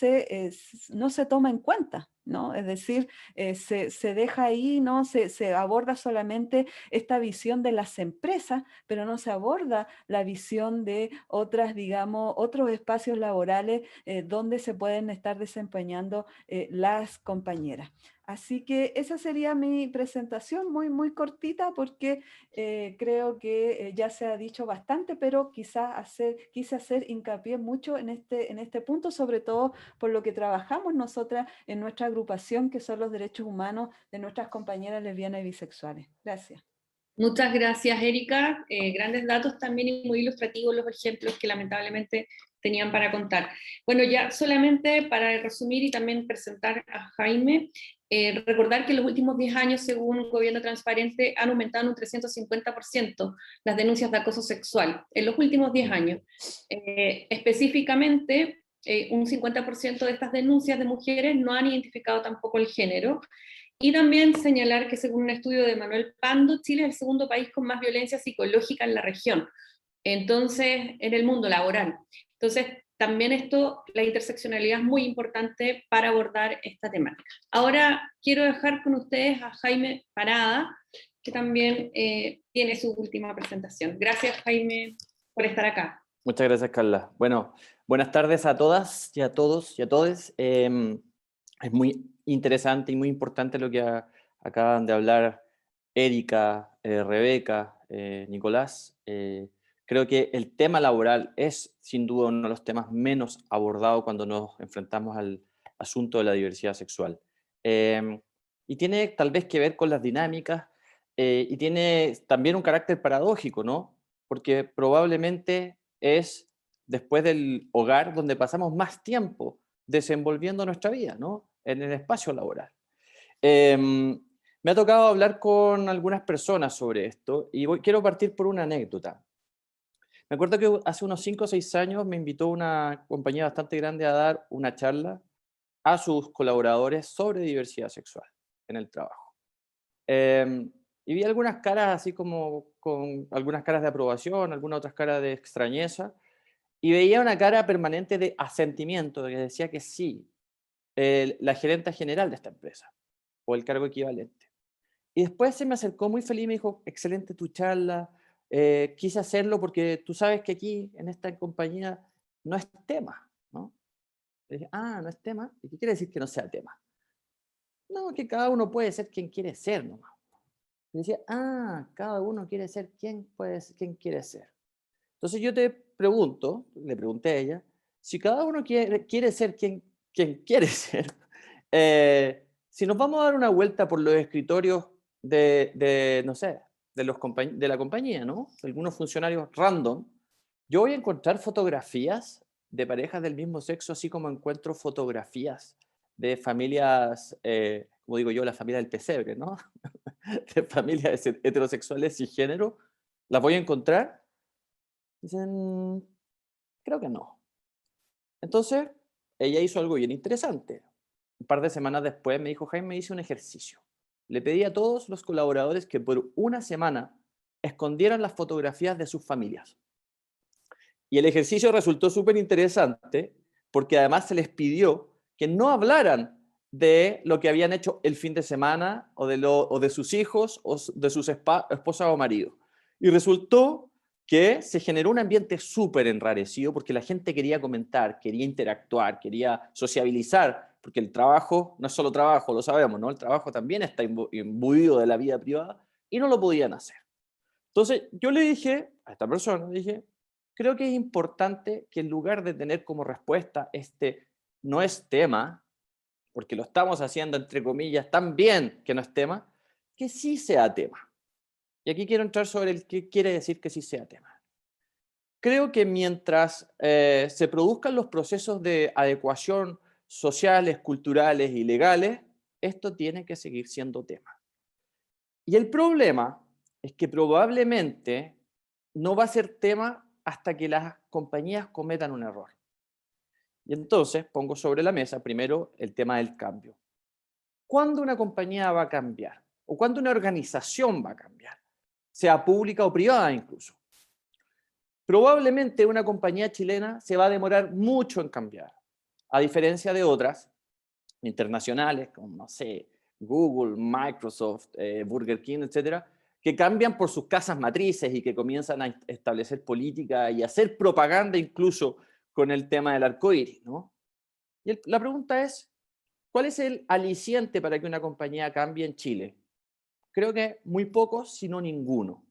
no se toma en cuenta, ¿no? Es decir, se deja ahí, ¿no? Se aborda solamente esta visión de las empresas, pero no se aborda la visión de otras, digamos, otros espacios laborales donde se pueden estar desempeñando las compañeras. Así que esa sería mi presentación, muy, muy cortita, porque creo que ya se ha dicho bastante, pero quise hacer hincapié mucho en este punto, sobre todo por lo que trabajamos nosotras en nuestra agrupación, que son los derechos humanos de nuestras compañeras lesbianas y bisexuales. Gracias. Muchas gracias, Erika. Grandes datos también y muy ilustrativos los ejemplos que lamentablemente tenían para contar. Bueno, ya solamente para resumir y también presentar a Jaime, recordar que en los últimos 10 años, según Gobierno Transparente, han aumentado un 350% las denuncias de acoso sexual en los últimos 10 años. Específicamente, un 50% de estas denuncias de mujeres no han identificado tampoco el género. Y también señalar que según un estudio de Manuel Pando, Chile es el segundo país con más violencia psicológica en la región, entonces en el mundo laboral. Entonces también la interseccionalidad es muy importante para abordar esta temática. Ahora quiero dejar con ustedes a Jaime Parada, que también tiene su última presentación. Gracias, Jaime, por estar acá. Muchas gracias, Carla. Bueno, buenas tardes a todas y a todos y a todes. Es muy interesante y muy importante lo que acaban de hablar Erika, Rebeca, Nicolás. Creo que el tema laboral es sin duda uno de los temas menos abordados cuando nos enfrentamos al asunto de la diversidad sexual. Y tiene tal vez que ver con las dinámicas y tiene también un carácter paradójico, ¿no? Porque probablemente es después del hogar donde pasamos más tiempo desenvolviendo nuestra vida, ¿no? En el espacio laboral. Me ha tocado hablar con algunas personas sobre esto y quiero partir por una anécdota. Me acuerdo que hace unos 5 o 6 años me invitó una compañía bastante grande a dar una charla a sus colaboradores sobre diversidad sexual en el trabajo. Y vi algunas caras así como con algunas caras de aprobación, algunas otras caras de extrañeza, y veía una cara permanente de asentimiento, de que decía que sí, la gerenta general de esta empresa, o el cargo equivalente. Y después se me acercó muy feliz y me dijo, excelente tu charla, quise hacerlo porque tú sabes que aquí, en esta compañía, no es tema, ¿no? Le dije, no es tema, ¿y qué quiere decir que no sea tema? No, que cada uno puede ser quien quiere ser nomás. Y decía, cada uno quiere ser quien quiere ser. Entonces yo le pregunté a ella, si cada uno quiere ser quien quiere ser, si nos vamos a dar una vuelta por los escritorios no sé, de la compañía, ¿no? Algunos funcionarios random, yo voy a encontrar fotografías de parejas del mismo sexo, así como encuentro fotografías de familias, como digo yo, la familia del pesebre, ¿no? De familias heterosexuales y género, ¿las voy a encontrar? Dicen, creo que no. Entonces, ella hizo algo bien interesante. Un par de semanas después me dijo, Jaime, hice un ejercicio. Le pedí a todos los colaboradores que por una semana escondieran las fotografías de sus familias. Y el ejercicio resultó súper interesante porque además se les pidió que no hablaran de lo que habían hecho el fin de semana, o de sus hijos, o de sus esposas o maridos. Y resultó que se generó un ambiente súper enrarecido porque la gente quería comentar, quería interactuar, quería sociabilizar, porque el trabajo no es solo trabajo, lo sabemos, ¿no? El trabajo también está imbuido de la vida privada y no lo podían hacer. Entonces yo le dije a esta persona, creo que es importante que en lugar de tener como respuesta no es tema, porque lo estamos haciendo entre comillas tan bien que no es tema, que sí sea tema. Y aquí quiero entrar sobre el qué quiere decir que sí sea tema. Creo que mientras se produzcan los procesos de adecuación sociales, culturales y legales, esto tiene que seguir siendo tema. Y el problema es que probablemente no va a ser tema hasta que las compañías cometan un error. Y entonces pongo sobre la mesa primero el tema del cambio. ¿Cuándo una compañía va a cambiar? ¿O cuándo una organización va a cambiar? Sea pública o privada incluso. Probablemente una compañía chilena se va a demorar mucho en cambiar, a diferencia de otras internacionales, como, no sé, Google, Microsoft, Burger King, etcétera, que cambian por sus casas matrices y que comienzan a establecer política y hacer propaganda incluso con el tema del arcoíris, ¿no? Y la pregunta es, ¿cuál es el aliciente para que una compañía cambie en Chile? Creo que muy pocos, sino ninguno.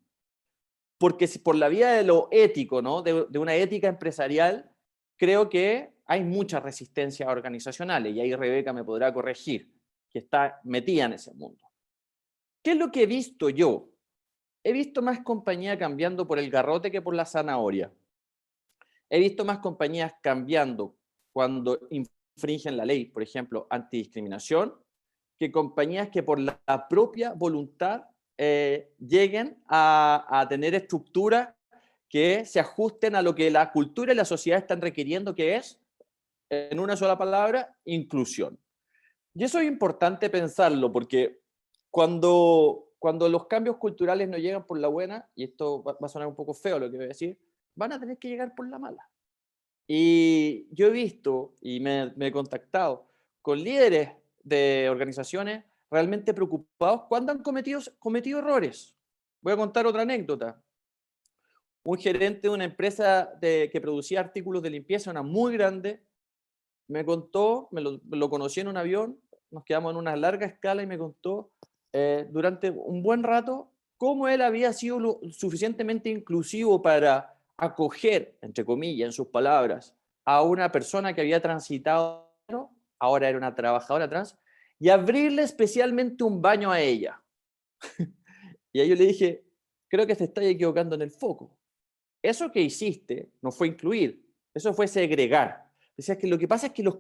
Porque si por la vía de lo ético, ¿no? de una ética empresarial, creo que hay muchas resistencias organizacionales, y ahí Rebeca me podrá corregir, que está metida en ese mundo. ¿Qué es lo que he visto yo? He visto más compañías cambiando por el garrote que por la zanahoria. He visto más compañías cambiando cuando infringen la ley, por ejemplo, antidiscriminación, que compañías que por la propia voluntad lleguen a tener estructuras que se ajusten a lo que la cultura y la sociedad están requiriendo, que es, en una sola palabra, inclusión. Y eso es importante pensarlo, porque cuando los cambios culturales no llegan por la buena, y esto va a sonar un poco feo lo que voy a decir, van a tener que llegar por la mala. Y yo he visto y me he contactado con líderes de organizaciones realmente preocupados cuando han cometido errores. Voy a contar otra anécdota. Un gerente de una empresa que producía artículos de limpieza, una muy grande, me contó, lo conocí en un avión, nos quedamos en una larga escala y me contó durante un buen rato cómo él había sido lo suficientemente inclusivo para acoger, entre comillas, en sus palabras, a una persona que había transitado, ahora era una trabajadora trans, y abrirle especialmente un baño a ella. Y ahí yo le dije, creo que te estás equivocando en el foco. Eso que hiciste no fue incluir, eso fue segregar. Decía que lo que pasa es que los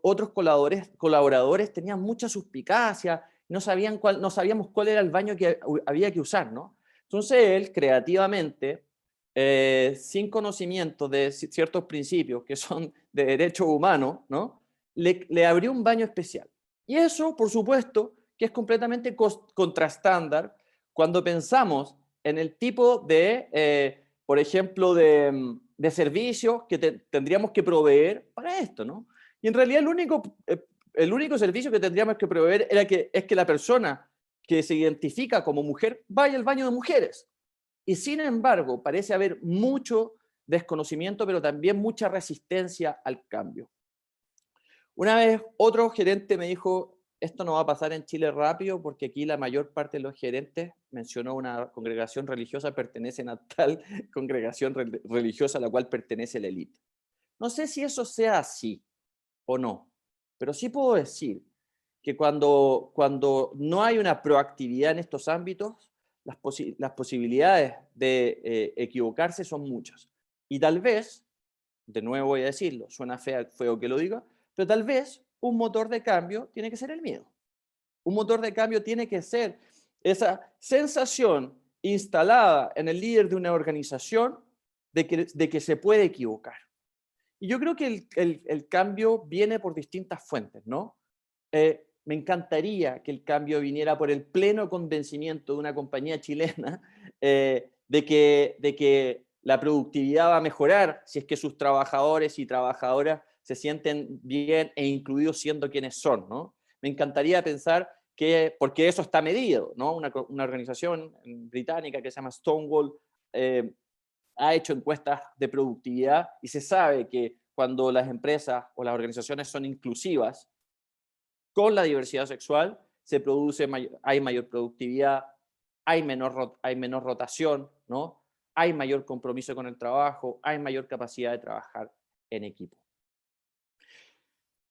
otros colaboradores tenían mucha suspicacia, no sabíamos cuál era el baño que había que usar, ¿no? Entonces él, creativamente, sin conocimiento de ciertos principios que son de derechos humanos, ¿no? Le abrió un baño especial. Y eso, por supuesto, que es completamente contrastándar cuando pensamos en el tipo de, por ejemplo, de servicios que tendríamos que proveer para esto, ¿no? Y en realidad el único servicio que tendríamos que proveer es que la persona que se identifica como mujer vaya al baño de mujeres. Y sin embargo, parece haber mucho desconocimiento, pero también mucha resistencia al cambio. Una vez otro gerente me dijo, esto no va a pasar en Chile rápido porque aquí la mayor parte de los gerentes, mencionó una congregación religiosa, pertenecen a tal congregación religiosa a la cual pertenece la élite. No sé si eso sea así o no, pero sí puedo decir que cuando no hay una proactividad en estos ámbitos, las posibilidades de equivocarse son muchas. Y tal vez, de nuevo voy a decirlo, suena feo que lo diga, pero tal vez un motor de cambio tiene que ser el miedo. Un motor de cambio tiene que ser esa sensación instalada en el líder de una organización de que se puede equivocar. Y yo creo que el cambio viene por distintas fuentes, ¿no? Me encantaría que el cambio viniera por el pleno convencimiento de una compañía chilena de que la productividad va a mejorar si es que sus trabajadores y trabajadoras se sienten bien e incluidos siendo quienes son, ¿no? Me encantaría pensar que, porque eso está medido, ¿no? Una organización británica que se llama Stonewall ha hecho encuestas de productividad y se sabe que cuando las empresas o las organizaciones son inclusivas con la diversidad sexual, hay mayor productividad, hay menor rotación, ¿no? Hay mayor compromiso con el trabajo, hay mayor capacidad de trabajar en equipo.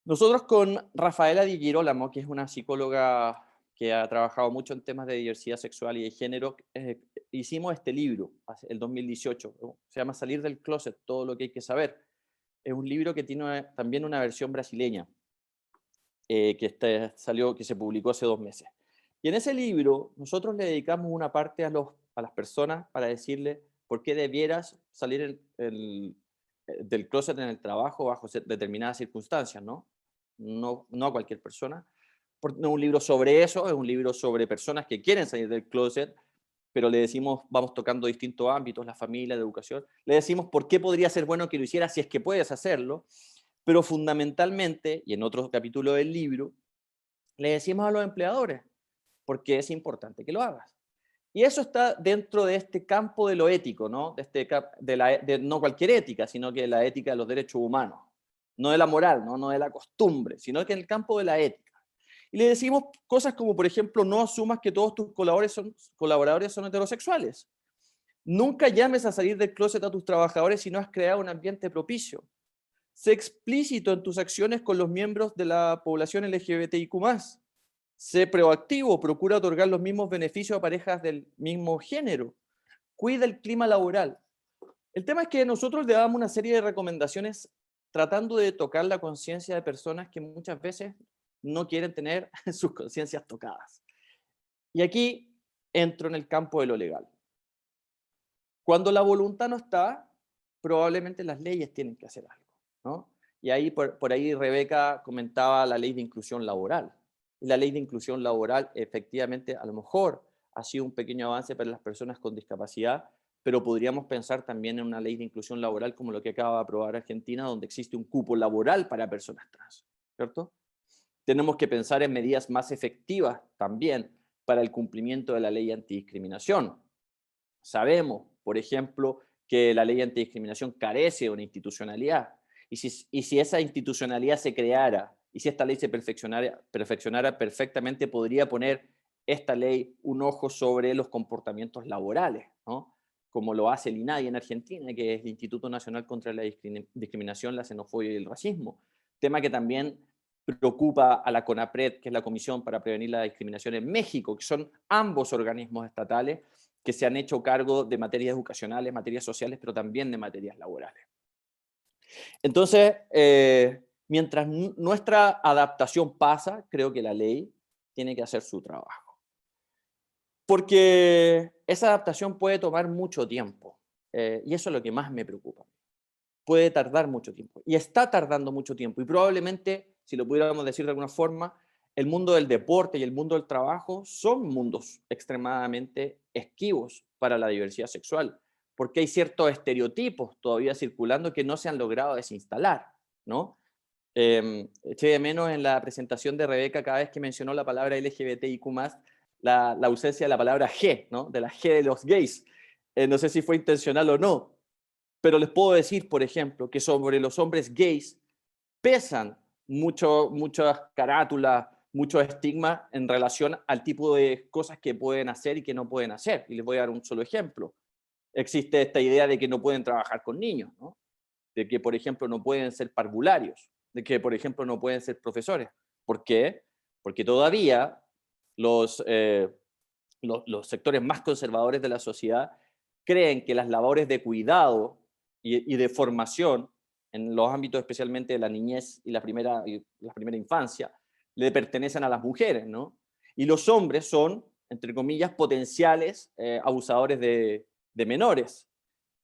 Nosotros con Rafaela Di Girolamo, que es una psicóloga que ha trabajado mucho en temas de diversidad sexual y de género, hicimos este libro, el 2018, se llama Salir del Closet, todo lo que hay que saber. Es un libro que tiene también una versión brasileña, que se publicó hace 2 meses. Y en ese libro nosotros le dedicamos una parte a las personas para decirle por qué debieras salir del closet en el trabajo bajo determinadas circunstancias, ¿no? No a cualquier persona. No es un libro sobre eso, es un libro sobre personas que quieren salir del closet, pero le decimos, vamos tocando distintos ámbitos, la familia, la educación. Le decimos por qué podría ser bueno que lo hicieras si es que puedes hacerlo, pero fundamentalmente, y en otro capítulo del libro, le decimos a los empleadores por qué es importante que lo hagas. Y eso está dentro de este campo de lo ético, ¿no? De no cualquier ética, sino que la ética de los derechos humanos. No de la moral, no de la costumbre, sino que en el campo de la ética. Y le decimos cosas como, por ejemplo, no asumas que todos tus colaboradores son heterosexuales. Nunca llames a salir del closet a tus trabajadores si no has creado un ambiente propicio. Sé explícito en tus acciones con los miembros de la población LGBTIQ+. Sé proactivo, procura otorgar los mismos beneficios a parejas del mismo género. Cuida el clima laboral. El tema es que nosotros le damos una serie de recomendaciones tratando de tocar la conciencia de personas que muchas veces no quieren tener sus conciencias tocadas. Y aquí entro en el campo de lo legal. Cuando la voluntad no está, probablemente las leyes tienen que hacer algo, ¿no? Y ahí por ahí Rebeca comentaba la ley de inclusión laboral. Y la ley de inclusión laboral efectivamente a lo mejor ha sido un pequeño avance para las personas con discapacidad, pero podríamos pensar también en una ley de inclusión laboral como lo que acaba de aprobar Argentina, donde existe un cupo laboral para personas trans, ¿cierto? Tenemos que pensar en medidas más efectivas también para el cumplimiento de la ley antidiscriminación. Sabemos, por ejemplo, que la ley antidiscriminación carece de una institucionalidad. Y si esa institucionalidad se creara, y si esta ley se perfeccionara perfectamente, podría poner esta ley un ojo sobre los comportamientos laborales, ¿no? Como lo hace el INADI en Argentina, que es el Instituto Nacional contra la Discriminación, la Xenofobia y el Racismo. Tema que también preocupa a la CONAPRED, que es la Comisión para Prevenir la Discriminación en México, que son ambos organismos estatales que se han hecho cargo de materias educacionales, materias sociales, pero también de materias laborales. Entonces, mientras nuestra adaptación pasa, creo que la ley tiene que hacer su trabajo. Porque esa adaptación puede tomar mucho tiempo, y eso es lo que más me preocupa. Puede tardar mucho tiempo, y está tardando mucho tiempo, y probablemente, si lo pudiéramos decir de alguna forma, el mundo del deporte y el mundo del trabajo son mundos extremadamente esquivos para la diversidad sexual, porque hay ciertos estereotipos todavía circulando que no se han logrado desinstalar, ¿no? Eché de menos en la presentación de Rebeca, cada vez que mencionó la palabra LGBTIQ+, la ausencia de la palabra G, ¿no? De la G de los gays. No sé si fue intencional o no, pero les puedo decir, por ejemplo, que sobre los hombres gays pesan muchas carátulas, muchos estigmas en relación al tipo de cosas que pueden hacer y que no pueden hacer. Y les voy a dar un solo ejemplo. Existe esta idea de que no pueden trabajar con niños, ¿no? De que, por ejemplo, no pueden ser parvularios, de que, por ejemplo, no pueden ser profesores. ¿Por qué? Porque todavía los sectores más conservadores de la sociedad creen que las labores de cuidado y de formación en los ámbitos especialmente de la niñez y la primera infancia, le pertenecen a las mujeres, ¿no? Y los hombres son, entre comillas, potenciales abusadores de menores.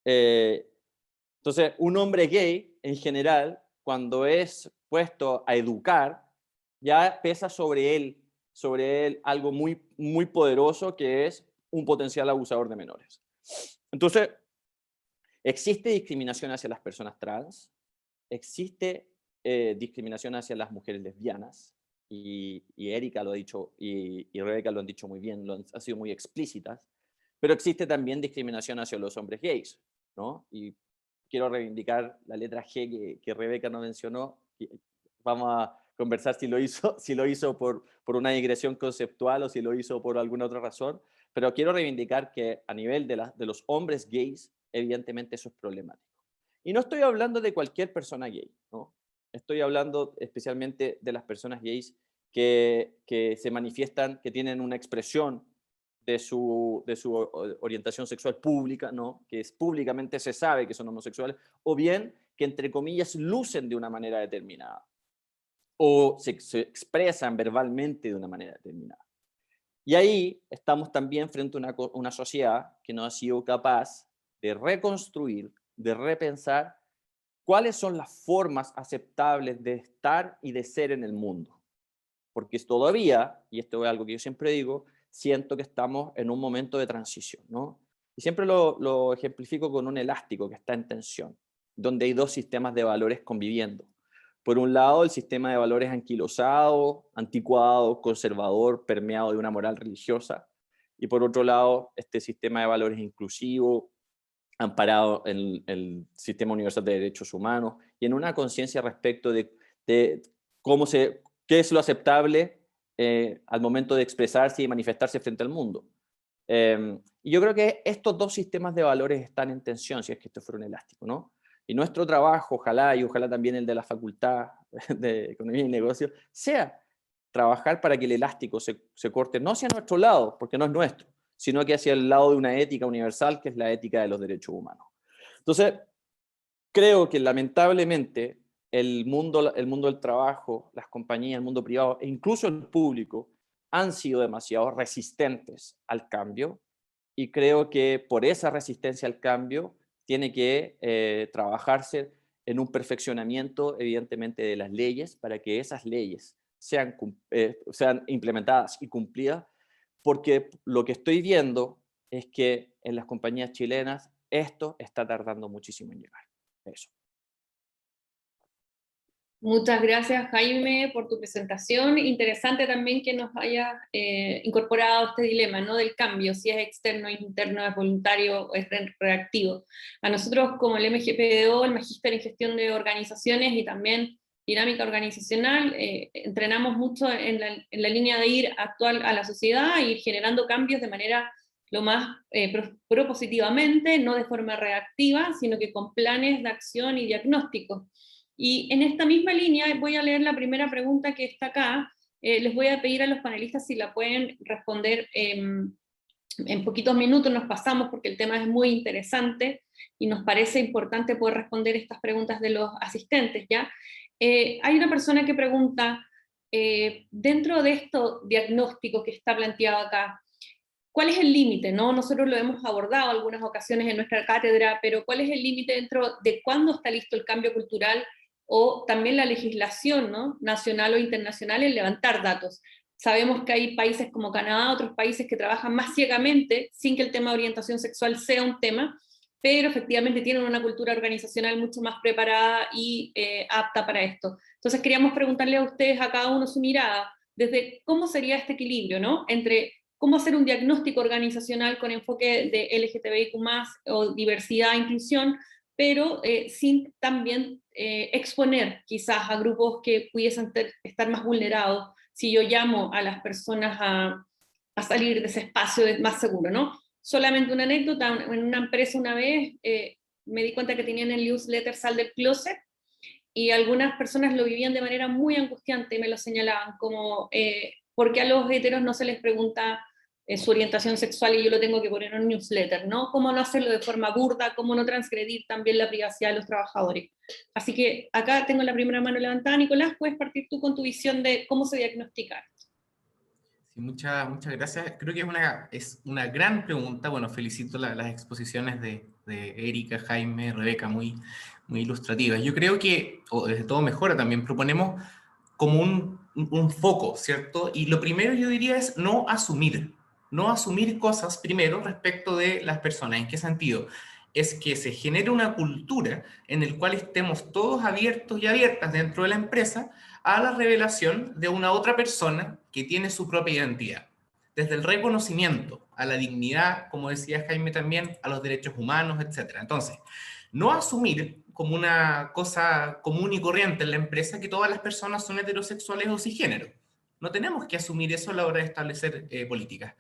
Entonces, un hombre gay, en general, cuando es puesto a educar, ya pesa sobre él algo muy, muy poderoso, que es un potencial abusador de menores. Entonces, existe discriminación hacia las personas trans, existe discriminación hacia las mujeres lesbianas y Erika lo ha dicho, y Rebeca lo han dicho muy bien, han sido muy explícitas, pero existe también discriminación hacia los hombres gays, ¿no? Y quiero reivindicar la letra G que Rebeca no mencionó. Vamos a conversar si lo hizo por una digresión conceptual o si lo hizo por alguna otra razón, pero quiero reivindicar que a nivel de los hombres gays, evidentemente eso es problemático. Y no estoy hablando de cualquier persona gay, ¿no? Estoy hablando especialmente de las personas gays que se manifiestan, que tienen una expresión de su orientación sexual pública, ¿no? Que públicamente se sabe que son homosexuales, o bien que entre comillas lucen de una manera determinada, o se expresan verbalmente de una manera determinada. Y ahí estamos también frente a una sociedad que no ha sido capaz de reconstruir, de repensar cuáles son las formas aceptables de estar y de ser en el mundo. Porque todavía, y esto es algo que yo siempre digo, siento que estamos en un momento de transición, ¿no? Y siempre lo ejemplifico con un elástico que está en tensión, donde hay dos sistemas de valores conviviendo. Por un lado, el sistema de valores anquilosado, anticuado, conservador, permeado de una moral religiosa. Y por otro lado, este sistema de valores inclusivo, amparado en el sistema universal de derechos humanos y en una conciencia respecto de qué es lo aceptable al momento de expresarse y manifestarse frente al mundo. Y yo creo que estos dos sistemas de valores están en tensión, si es que esto fuera un elástico, ¿no? Y nuestro trabajo, ojalá, y ojalá también el de la Facultad de Economía y Negocios, sea trabajar para que el elástico se corte, no hacia nuestro lado, porque no es nuestro, sino que hacia el lado de una ética universal, que es la ética de los derechos humanos. Entonces, creo que lamentablemente el mundo del trabajo, las compañías, el mundo privado e incluso el público han sido demasiado resistentes al cambio, y creo que por esa resistencia al cambio tiene que trabajarse en un perfeccionamiento, evidentemente, de las leyes, para que esas leyes sean implementadas y cumplidas, porque lo que estoy viendo es que en las compañías chilenas esto está tardando muchísimo en llegar. Eso. Muchas gracias, Jaime, por tu presentación. Interesante también que nos hayas incorporado este dilema, ¿no? Del cambio, si es externo, es interno, es voluntario o es reactivo. A nosotros, como el MGPDO, el Magíster en Gestión de Organizaciones y también Dinámica Organizacional, entrenamos mucho en la línea de ir actual a la sociedad e ir generando cambios de manera lo más propositivamente, no de forma reactiva, sino que con planes de acción y diagnóstico. Y en esta misma línea voy a leer la primera pregunta que está acá. Les voy a pedir a los panelistas si la pueden responder en poquitos minutos, nos pasamos porque el tema es muy interesante y nos parece importante poder responder estas preguntas de los asistentes, ¿ya? Hay una persona que pregunta, dentro de esto diagnóstico que está planteado acá, ¿cuál es el límite? ¿No? Nosotros lo hemos abordado en algunas ocasiones en nuestra cátedra, pero ¿cuál es el límite dentro de cuándo está listo el cambio cultural o también la legislación, ¿no? Nacional o internacional en levantar datos? Sabemos que hay países como Canadá, otros países que trabajan más ciegamente, sin que el tema de orientación sexual sea un tema, pero efectivamente tienen una cultura organizacional mucho más preparada y apta para esto. Entonces queríamos preguntarle a ustedes, a cada uno su mirada, desde cómo sería este equilibrio, ¿no? Entre cómo hacer un diagnóstico organizacional con enfoque de LGTBIQ+, o diversidad e inclusión, pero sin también exponer quizás a grupos que pudiesen estar más vulnerados, si yo llamo a las personas a salir de ese espacio más seguro, ¿no? Solamente una anécdota, en una empresa una vez me di cuenta que tenían el newsletter Sal del Closet, y algunas personas lo vivían de manera muy angustiante y me lo señalaban, como, ¿por qué a los heteros no se les pregunta su orientación sexual y yo lo tengo que poner en un newsletter, ¿no? ¿Cómo no hacerlo de forma burda? ¿Cómo no transgredir también la privacidad de los trabajadores? Así que acá tengo la primera mano levantada. Nicolás, ¿puedes partir tú con tu visión de cómo se diagnostica? Sí, muchas gracias. Creo que es una gran pregunta. Bueno, felicito las exposiciones de Erika, Jaime, Rebeca, muy ilustrativas. Yo creo que, o desde todo mejora también, proponemos como un foco, ¿cierto? Y lo primero yo diría es no asumir cosas primero respecto de las personas. ¿En qué sentido? Es que se genere una cultura en la cual estemos todos abiertos y abiertas dentro de la empresa a la revelación de una otra persona que tiene su propia identidad. Desde el reconocimiento a la dignidad, como decía Jaime también, a los derechos humanos, etc. Entonces, no asumir como una cosa común y corriente en la empresa que todas las personas son heterosexuales o cisgénero. No tenemos que asumir eso a la hora de establecer políticas.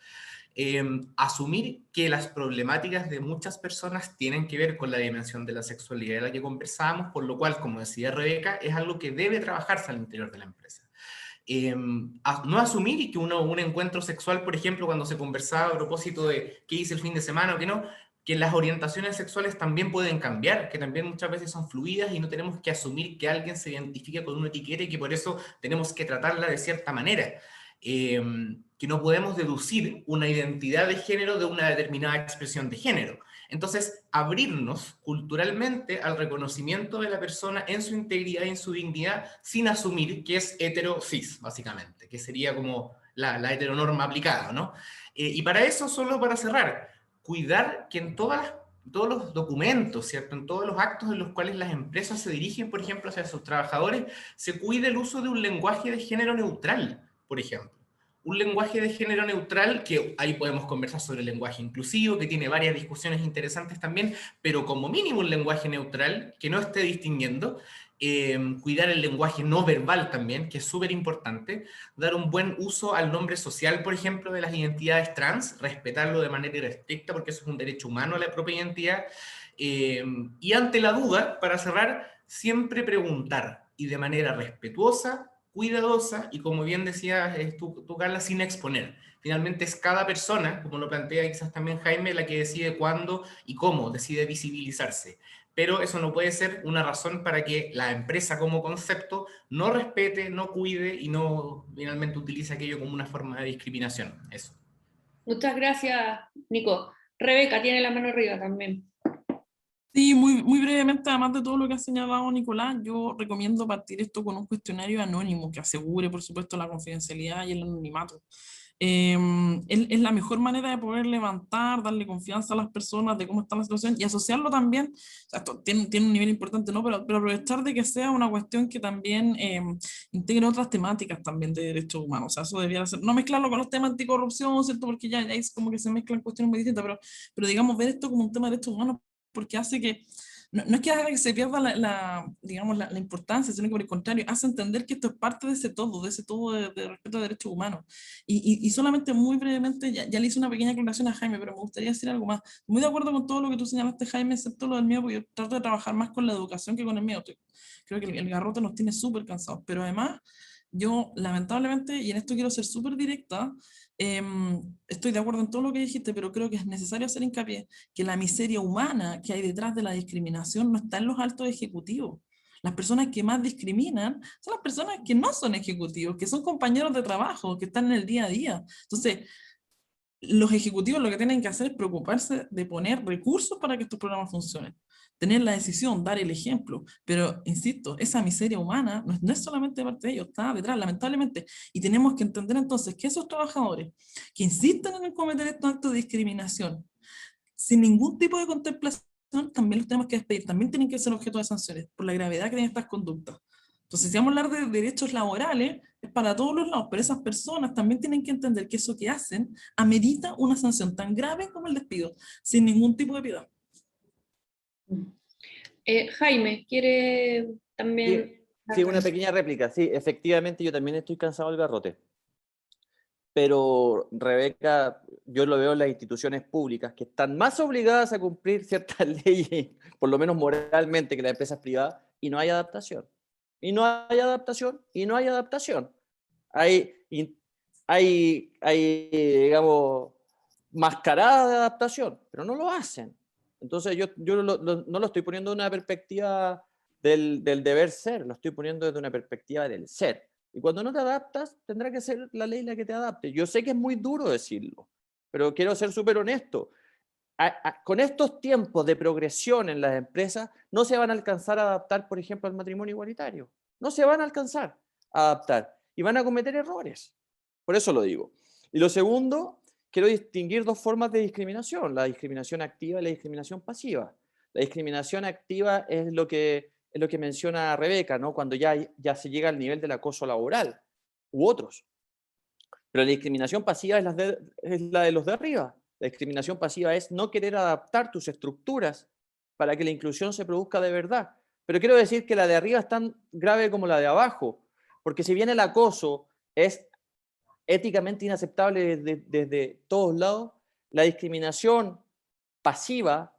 Asumir que las problemáticas de muchas personas tienen que ver con la dimensión de la sexualidad de la que conversábamos, por lo cual, como decía Rebeca, es algo que debe trabajarse al interior de la empresa. No asumir que un encuentro sexual, por ejemplo, cuando se conversaba a propósito de qué hice el fin de semana o qué no, que las orientaciones sexuales también pueden cambiar, que también muchas veces son fluidas y no tenemos que asumir que alguien se identifique con una etiqueta y que por eso tenemos que tratarla de cierta manera. Que no podemos deducir una identidad de género de una determinada expresión de género. Entonces, abrirnos culturalmente al reconocimiento de la persona en su integridad y en su dignidad, sin asumir que es hetero-cis, básicamente, que sería como la heteronorma aplicada, ¿no? Y para eso, solo para cerrar, cuidar que en todos los documentos, ¿cierto? En todos los actos en los cuales las empresas se dirigen, por ejemplo, hacia sus trabajadores, se cuide el uso de un lenguaje de género neutral, por ejemplo. Un lenguaje de género neutral, que ahí podemos conversar sobre el lenguaje inclusivo, que tiene varias discusiones interesantes también, pero como mínimo un lenguaje neutral que no esté distinguiendo, cuidar el lenguaje no verbal también, que es súper importante, dar un buen uso al nombre social, por ejemplo, de las identidades trans, respetarlo de manera estricta, porque eso es un derecho humano a la propia identidad, y ante la duda, para cerrar, siempre preguntar, y de manera respetuosa, cuidadosa, y como bien decías tú, Carla, sin exponer. Finalmente es cada persona, como lo plantea quizás también Jaime, la que decide cuándo y cómo decide visibilizarse. Pero eso no puede ser una razón para que la empresa como concepto no respete, no cuide y no finalmente utilice aquello como una forma de discriminación. Eso. Muchas gracias, Nico. Rebeca tiene la mano arriba también. Sí, muy brevemente, además de todo lo que ha señalado Nicolás, yo recomiendo partir esto con un cuestionario anónimo que asegure, por supuesto, la confidencialidad y el anonimato. Es la mejor manera de poder levantar, darle confianza a las personas de cómo está la situación y asociarlo también, o sea, esto tiene un nivel importante, ¿no? Pero aprovechar de que sea una cuestión que también integre otras temáticas también de derechos humanos. O sea, eso debería ser, no mezclarlo con los temas anticorrupción, ¿cierto? Porque ya es como que se mezclan cuestiones muy distintas, pero digamos, ver esto como un tema de derechos humanos porque hace que, no es que haga que se pierda digamos, la importancia, sino que por el contrario, hace entender que esto es parte de ese todo de respeto a derechos humanos. Y solamente muy brevemente, ya le hice una pequeña aclaración a Jaime, pero me gustaría decir algo más. Muy de acuerdo con todo lo que tú señalaste, Jaime, excepto lo del miedo, porque yo trato de trabajar más con la educación que con el miedo. Creo que el garrote nos tiene súper cansados, pero además, yo lamentablemente, y en esto quiero ser súper directa, estoy de acuerdo en todo lo que dijiste, pero creo que es necesario hacer hincapié que la miseria humana que hay detrás de la discriminación no está en los altos ejecutivos. Las personas que más discriminan son las personas que no son ejecutivos, que son compañeros de trabajo, que están en el día a día. Entonces, los ejecutivos lo que tienen que hacer es preocuparse de poner recursos para que estos programas funcionen. Tener la decisión, dar el ejemplo. Pero, insisto, esa miseria humana no es solamente parte de ellos, está detrás, lamentablemente. Y tenemos que entender entonces que esos trabajadores que insisten en cometer estos actos de discriminación, sin ningún tipo de contemplación, también los tenemos que despedir, también tienen que ser objeto de sanciones por la gravedad que tienen estas conductas. Entonces, si vamos a hablar de derechos laborales, es para todos los lados, pero esas personas también tienen que entender que eso que hacen amerita una sanción tan grave como el despido, sin ningún tipo de piedad. Jaime, ¿quiere también? Sí, una pequeña réplica. Sí, efectivamente, yo también estoy cansado del garrote. Pero, Rebeca, yo lo veo en las instituciones públicas que están más obligadas a cumplir ciertas leyes, por lo menos moralmente, que las empresas privadas, y no hay adaptación. Y no hay adaptación, y no hay adaptación. Hay digamos, mascarada de adaptación, pero no lo hacen. Entonces yo no lo estoy poniendo desde una perspectiva del deber ser, lo estoy poniendo desde una perspectiva del ser. Y cuando no te adaptas, tendrá que ser la ley la que te adapte. Yo sé que es muy duro decirlo, pero quiero ser súper honesto. Con estos tiempos de progresión en las empresas, no se van a alcanzar a adaptar, por ejemplo, al matrimonio igualitario. No se van a alcanzar a adaptar y van a cometer errores. Por eso lo digo. Y lo segundo, quiero distinguir dos formas de discriminación, la discriminación activa y la discriminación pasiva. La discriminación activa es lo que es lo que menciona Rebeca, ¿no? Cuando ya se llega al nivel del acoso laboral u otros. Pero la discriminación pasiva es la de los de arriba. La discriminación pasiva es no querer adaptar tus estructuras para que la inclusión se produzca de verdad. Pero quiero decir que la de arriba es tan grave como la de abajo, porque si bien el acoso es éticamente inaceptable desde todos lados, la discriminación pasiva,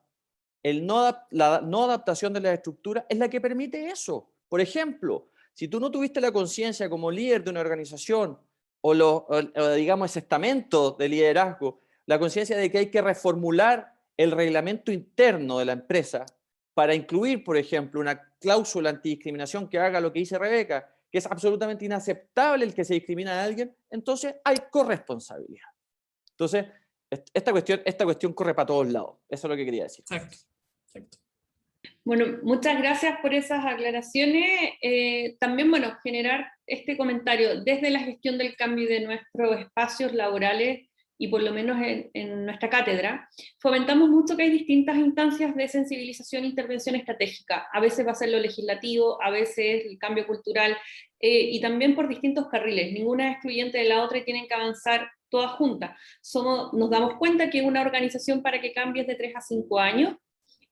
la no adaptación de la estructura es la que permite eso. Por ejemplo, si tú no tuviste la conciencia como líder de una organización o digamos ese estamento de liderazgo, la conciencia de que hay que reformular el reglamento interno de la empresa para incluir, por ejemplo, una cláusula antidiscriminación que haga lo que dice Rebeca, que es absolutamente inaceptable el que se discrimina a alguien, entonces hay corresponsabilidad. Entonces, esta cuestión corre para todos lados. Eso es lo que quería decir. Exacto, exacto. Bueno, muchas gracias por esas aclaraciones. También, bueno, generar este comentario desde la gestión del cambio de nuestros espacios laborales y por lo menos en nuestra cátedra, fomentamos mucho que hay distintas instancias de sensibilización e intervención estratégica. A veces va a ser lo legislativo, a veces el cambio cultural, y también por distintos carriles. Ninguna es excluyente de la otra y tienen que avanzar todas juntas. Nos damos cuenta que una organización para que cambie es de 3 a 5 años.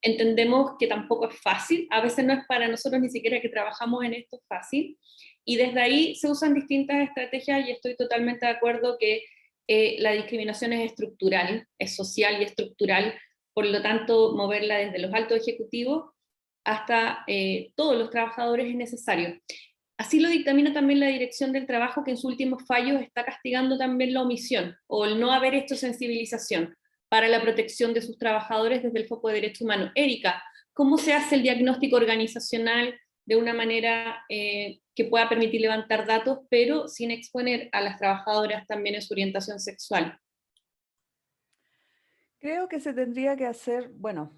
Entendemos que tampoco es fácil, a veces no es para nosotros ni siquiera que trabajamos en esto fácil, y desde ahí se usan distintas estrategias y estoy totalmente de acuerdo que la discriminación es estructural, es social y estructural, por lo tanto moverla desde los altos ejecutivos hasta todos los trabajadores es necesario. Así lo dictamina también la Dirección del Trabajo, que en sus últimos fallos está castigando también la omisión o el no haber hecho sensibilización para la protección de sus trabajadores desde el foco de derechos humanos. Erika, ¿cómo se hace el diagnóstico organizacional de una manera que pueda permitir levantar datos, pero sin exponer a las trabajadoras también en su orientación sexual? Creo que se tendría que hacer, bueno,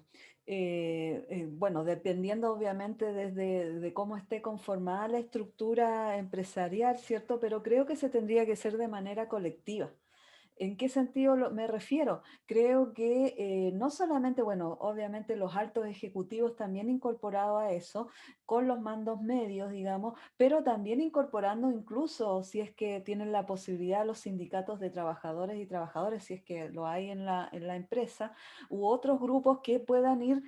dependiendo obviamente de cómo esté conformada la estructura empresarial, ¿cierto? Pero creo que se tendría que hacer de manera colectiva. ¿En qué sentido me refiero? Creo que no solamente, bueno, obviamente los altos ejecutivos también incorporados a eso, con los mandos medios, digamos, pero también incorporando incluso, si es que tienen la posibilidad, los sindicatos de trabajadores y trabajadoras, si es que lo hay en la empresa, u otros grupos que puedan ir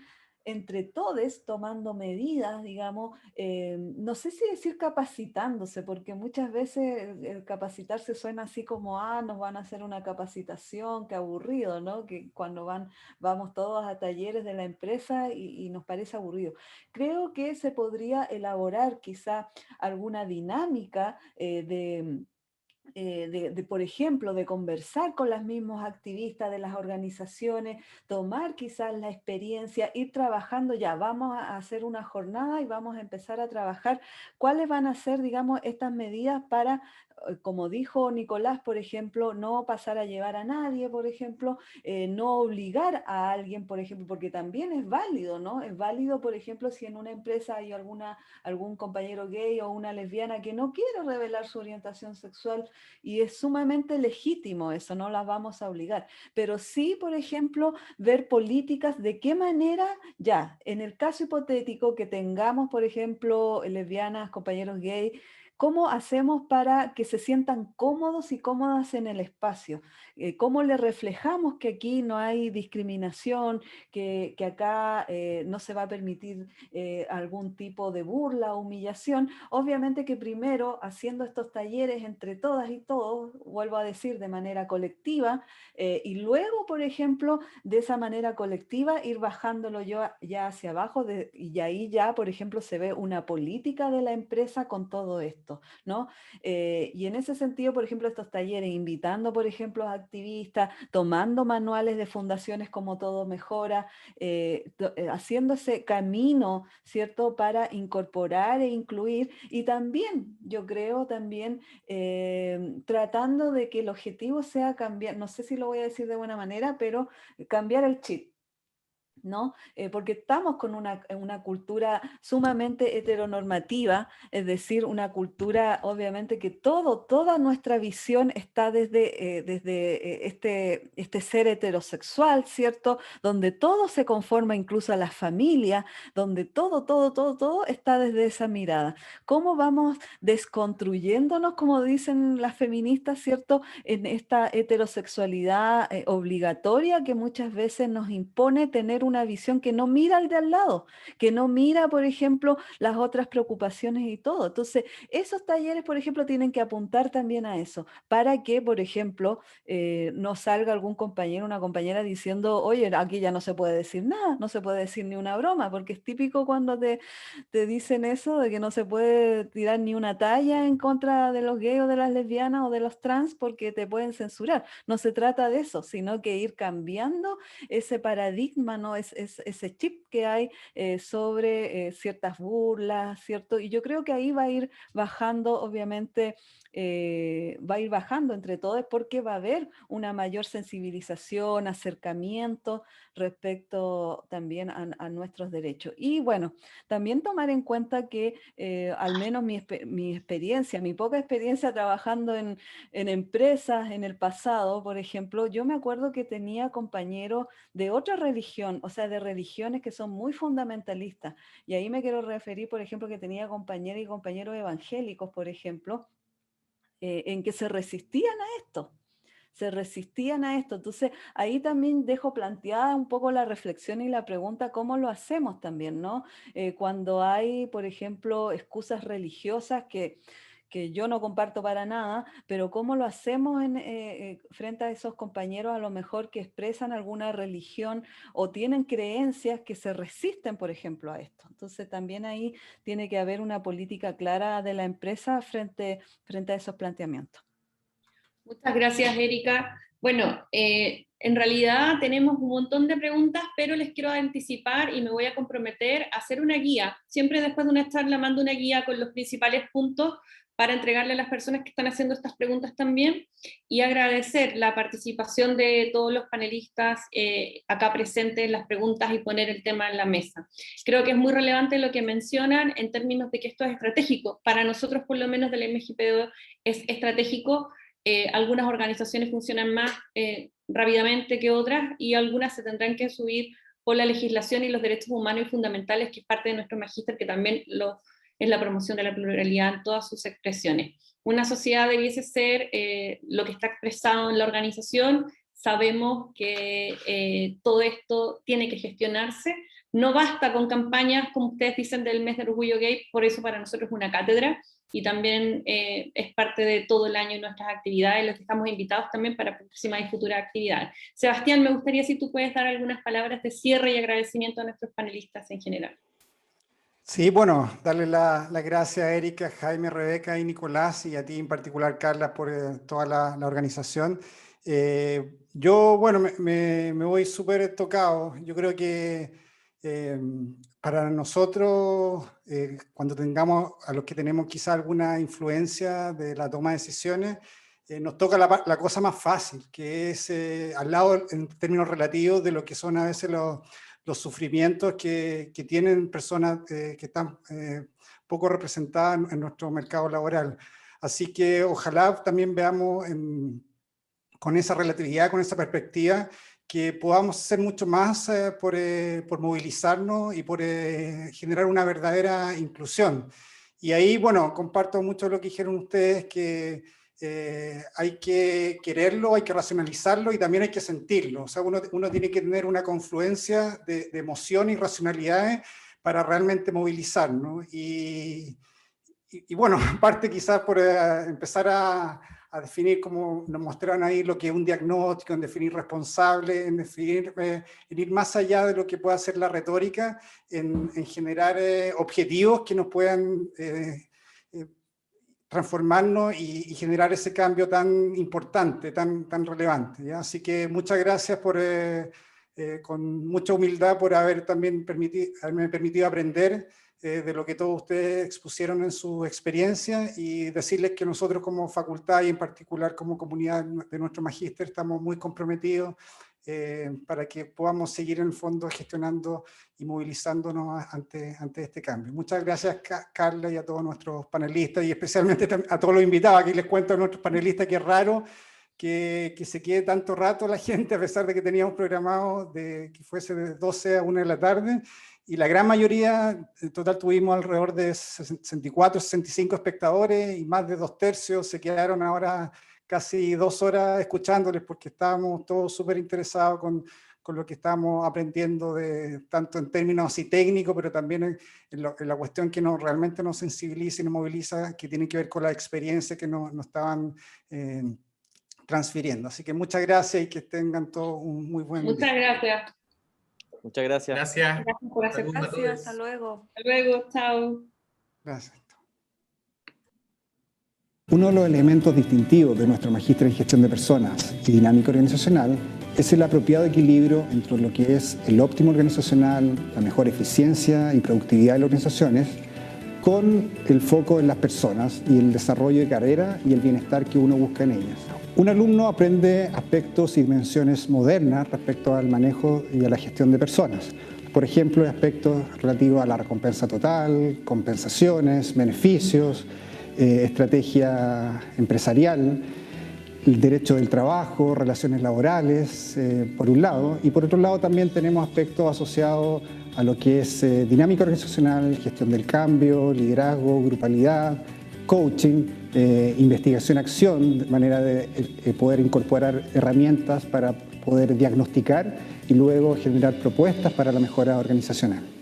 entre todos tomando medidas, digamos, no sé si decir capacitándose, porque muchas veces el capacitarse suena así como, nos van a hacer una capacitación, qué aburrido, ¿no? Que cuando vamos todos a talleres de la empresa y nos parece aburrido. Creo que se podría elaborar quizá alguna dinámica por ejemplo, de conversar con los mismos activistas de las organizaciones, tomar quizás la experiencia, ir trabajando ya, vamos a hacer una jornada y vamos a empezar a trabajar cuáles van a ser, digamos, estas medidas para, como dijo Nicolás, por ejemplo, no pasar a llevar a nadie, por ejemplo, no obligar a alguien, por ejemplo, porque también es válido, ¿no? Es válido, por ejemplo, si en una empresa hay algún compañero gay o una lesbiana que no quiere revelar su orientación sexual, y es sumamente legítimo eso, no las vamos a obligar. Pero sí, por ejemplo, ver políticas de qué manera, ya, en el caso hipotético que tengamos, por ejemplo, lesbianas, compañeros gay, ¿cómo hacemos para que se sientan cómodos y cómodas en el espacio? ¿Cómo le reflejamos que aquí no hay discriminación, que acá no se va a permitir algún tipo de burla o humillación? Obviamente que primero, haciendo estos talleres entre todas y todos, vuelvo a decir, de manera colectiva, y luego, por ejemplo, de esa manera colectiva, ir bajándolo ya hacia abajo, y ahí ya, por ejemplo, se ve una política de la empresa con todo esto, ¿no? Y en ese sentido, por ejemplo, estos talleres, invitando, por ejemplo, a activistas, tomando manuales de fundaciones como Todo Mejora, haciendo ese camino, ¿cierto?, para incorporar e incluir, y también, yo creo, también tratando de que el objetivo sea cambiar, no sé si lo voy a decir de buena manera, pero cambiar el chip. ¿no? Porque estamos con una cultura sumamente heteronormativa, es decir, una cultura obviamente que toda nuestra visión está desde este ser heterosexual, ¿cierto? Donde todo se conforma, incluso a la familia, donde todo está desde esa mirada. ¿Cómo vamos desconstruyéndonos, como dicen las feministas, ¿cierto? En esta heterosexualidad obligatoria que muchas veces nos impone tener una visión que no mira al de al lado, que no mira, por ejemplo, las otras preocupaciones y todo. Entonces, esos talleres, por ejemplo, tienen que apuntar también a eso, para que, por ejemplo, no salga algún compañero o una compañera diciendo, oye, aquí ya no se puede decir nada, no se puede decir ni una broma, porque es típico cuando te dicen eso, de que no se puede tirar ni una talla en contra de los gays o de las lesbianas o de los trans porque te pueden censurar. No se trata de eso, sino que ir cambiando ese paradigma, ¿no? Ese chip que hay sobre ciertas burlas, ¿cierto? Y yo creo que ahí va a ir bajando, obviamente, va a ir bajando entre todos porque va a haber una mayor sensibilización, acercamiento respecto también a nuestros derechos. Y bueno, también tomar en cuenta que al menos mi experiencia, mi poca experiencia trabajando en empresas en el pasado, por ejemplo, yo me acuerdo que tenía compañeros de otra religión, o sea, de religiones que son muy fundamentalistas. Y ahí me quiero referir, por ejemplo, que tenía compañeras y compañeros evangélicos, por ejemplo, en que se resistían a esto. Se resistían a esto. Entonces, ahí también dejo planteada un poco la reflexión y la pregunta, ¿cómo lo hacemos también, no? Cuando hay, por ejemplo, excusas religiosas que yo no comparto para nada, pero ¿cómo lo hacemos frente a esos compañeros a lo mejor que expresan alguna religión o tienen creencias que se resisten, por ejemplo, a esto? Entonces, también ahí tiene que haber una política clara de la empresa frente a esos planteamientos. Muchas gracias, Erika. Bueno, en realidad tenemos un montón de preguntas, pero les quiero anticipar y me voy a comprometer a hacer una guía. Siempre después de una charla mando una guía con los principales puntos para entregarle a las personas que están haciendo estas preguntas también, y agradecer la participación de todos los panelistas acá presentes en las preguntas y poner el tema en la mesa. Creo que es muy relevante lo que mencionan en términos de que esto es estratégico. Para nosotros, por lo menos del MGPO, es estratégico. Algunas organizaciones funcionan más rápidamente que otras y algunas se tendrán que subir por la legislación y los derechos humanos y fundamentales, que es parte de nuestro magíster, que también es la promoción de la pluralidad en todas sus expresiones. Una sociedad debiese ser lo que está expresado en la organización. Sabemos que todo esto tiene que gestionarse. No basta con campañas, como ustedes dicen, del mes del orgullo gay, por eso para nosotros es una cátedra, y también es parte de todo el año y nuestras actividades, los que estamos invitados también para próximas y futuras actividades. Sebastián, me gustaría si tú puedes dar algunas palabras de cierre y agradecimiento a nuestros panelistas en general. Sí, bueno, darle las gracias a Erika, Jaime, Rebeca y Nicolás, y a ti en particular, Carla, por toda la organización. Yo, bueno, me voy súper tocado. Yo creo que para nosotros, cuando tengamos a los que tenemos quizá alguna influencia de la toma de decisiones, nos toca la cosa más fácil, que es al lado, en términos relativos, de lo que son a veces los sufrimientos que tienen personas que están poco representadas en nuestro mercado laboral. Así que ojalá también veamos con esa relatividad, con esa perspectiva, que podamos hacer mucho más por movilizarnos y por generar una verdadera inclusión. Y ahí, bueno, comparto mucho lo que dijeron ustedes, que hay que quererlo, hay que racionalizarlo y también hay que sentirlo. O sea, uno tiene que tener una confluencia de emoción y racionalidades para realmente movilizarnos. Y bueno, parte quizás por empezar a definir, como nos mostraron ahí, lo que es un diagnóstico, en definir responsable, en definir, en ir más allá de lo que pueda ser la retórica, en generar objetivos que nos puedan transformarnos y generar ese cambio tan importante, tan relevante, ¿ya? Así que muchas gracias con mucha humildad por haberme permitido aprender de lo que todos ustedes expusieron en su experiencia, y decirles que nosotros como facultad y en particular como comunidad de nuestro magíster estamos muy comprometidos para que podamos seguir en el fondo gestionando y movilizándonos ante este cambio. Muchas gracias, Carla, y a todos nuestros panelistas, y especialmente a todos los invitados. Aquí les cuento a nuestros panelistas que es raro que se quede tanto rato la gente, a pesar de que teníamos programado que fuese de 12 a 1 de la tarde, y la gran mayoría, en total tuvimos alrededor de 64, 65 espectadores, y más de 2/3 se quedaron ahora casi 2 horas escuchándoles, porque estábamos todos súper interesados con lo que estábamos aprendiendo, tanto en términos así técnicos, pero también en la cuestión que realmente nos sensibiliza y nos moviliza, que tiene que ver con la experiencia que nos estaban transfiriendo. Así que muchas gracias y que tengan todos un muy buen día. Muchas gracias. Muchas gracias. Gracias. Gracias por aceptar. Saludos a todos. Gracias, hasta luego. Hasta luego, chao. Gracias. Uno de los elementos distintivos de nuestro magíster en gestión de personas y dinámica organizacional es el apropiado equilibrio entre lo que es el óptimo organizacional, la mejor eficiencia y productividad de las organizaciones, con el foco en las personas y el desarrollo de carrera y el bienestar que uno busca en ellas. Un alumno aprende aspectos y dimensiones modernas respecto al manejo y a la gestión de personas. Por ejemplo, aspectos relativos a la recompensa total, compensaciones, beneficios, estrategia empresarial, el derecho del trabajo, relaciones laborales, por un lado, y por otro lado también tenemos aspectos asociados a lo que es dinámica organizacional, gestión del cambio, liderazgo, grupalidad, coaching, investigación-acción, de manera de poder incorporar herramientas para poder diagnosticar y luego generar propuestas para la mejora organizacional.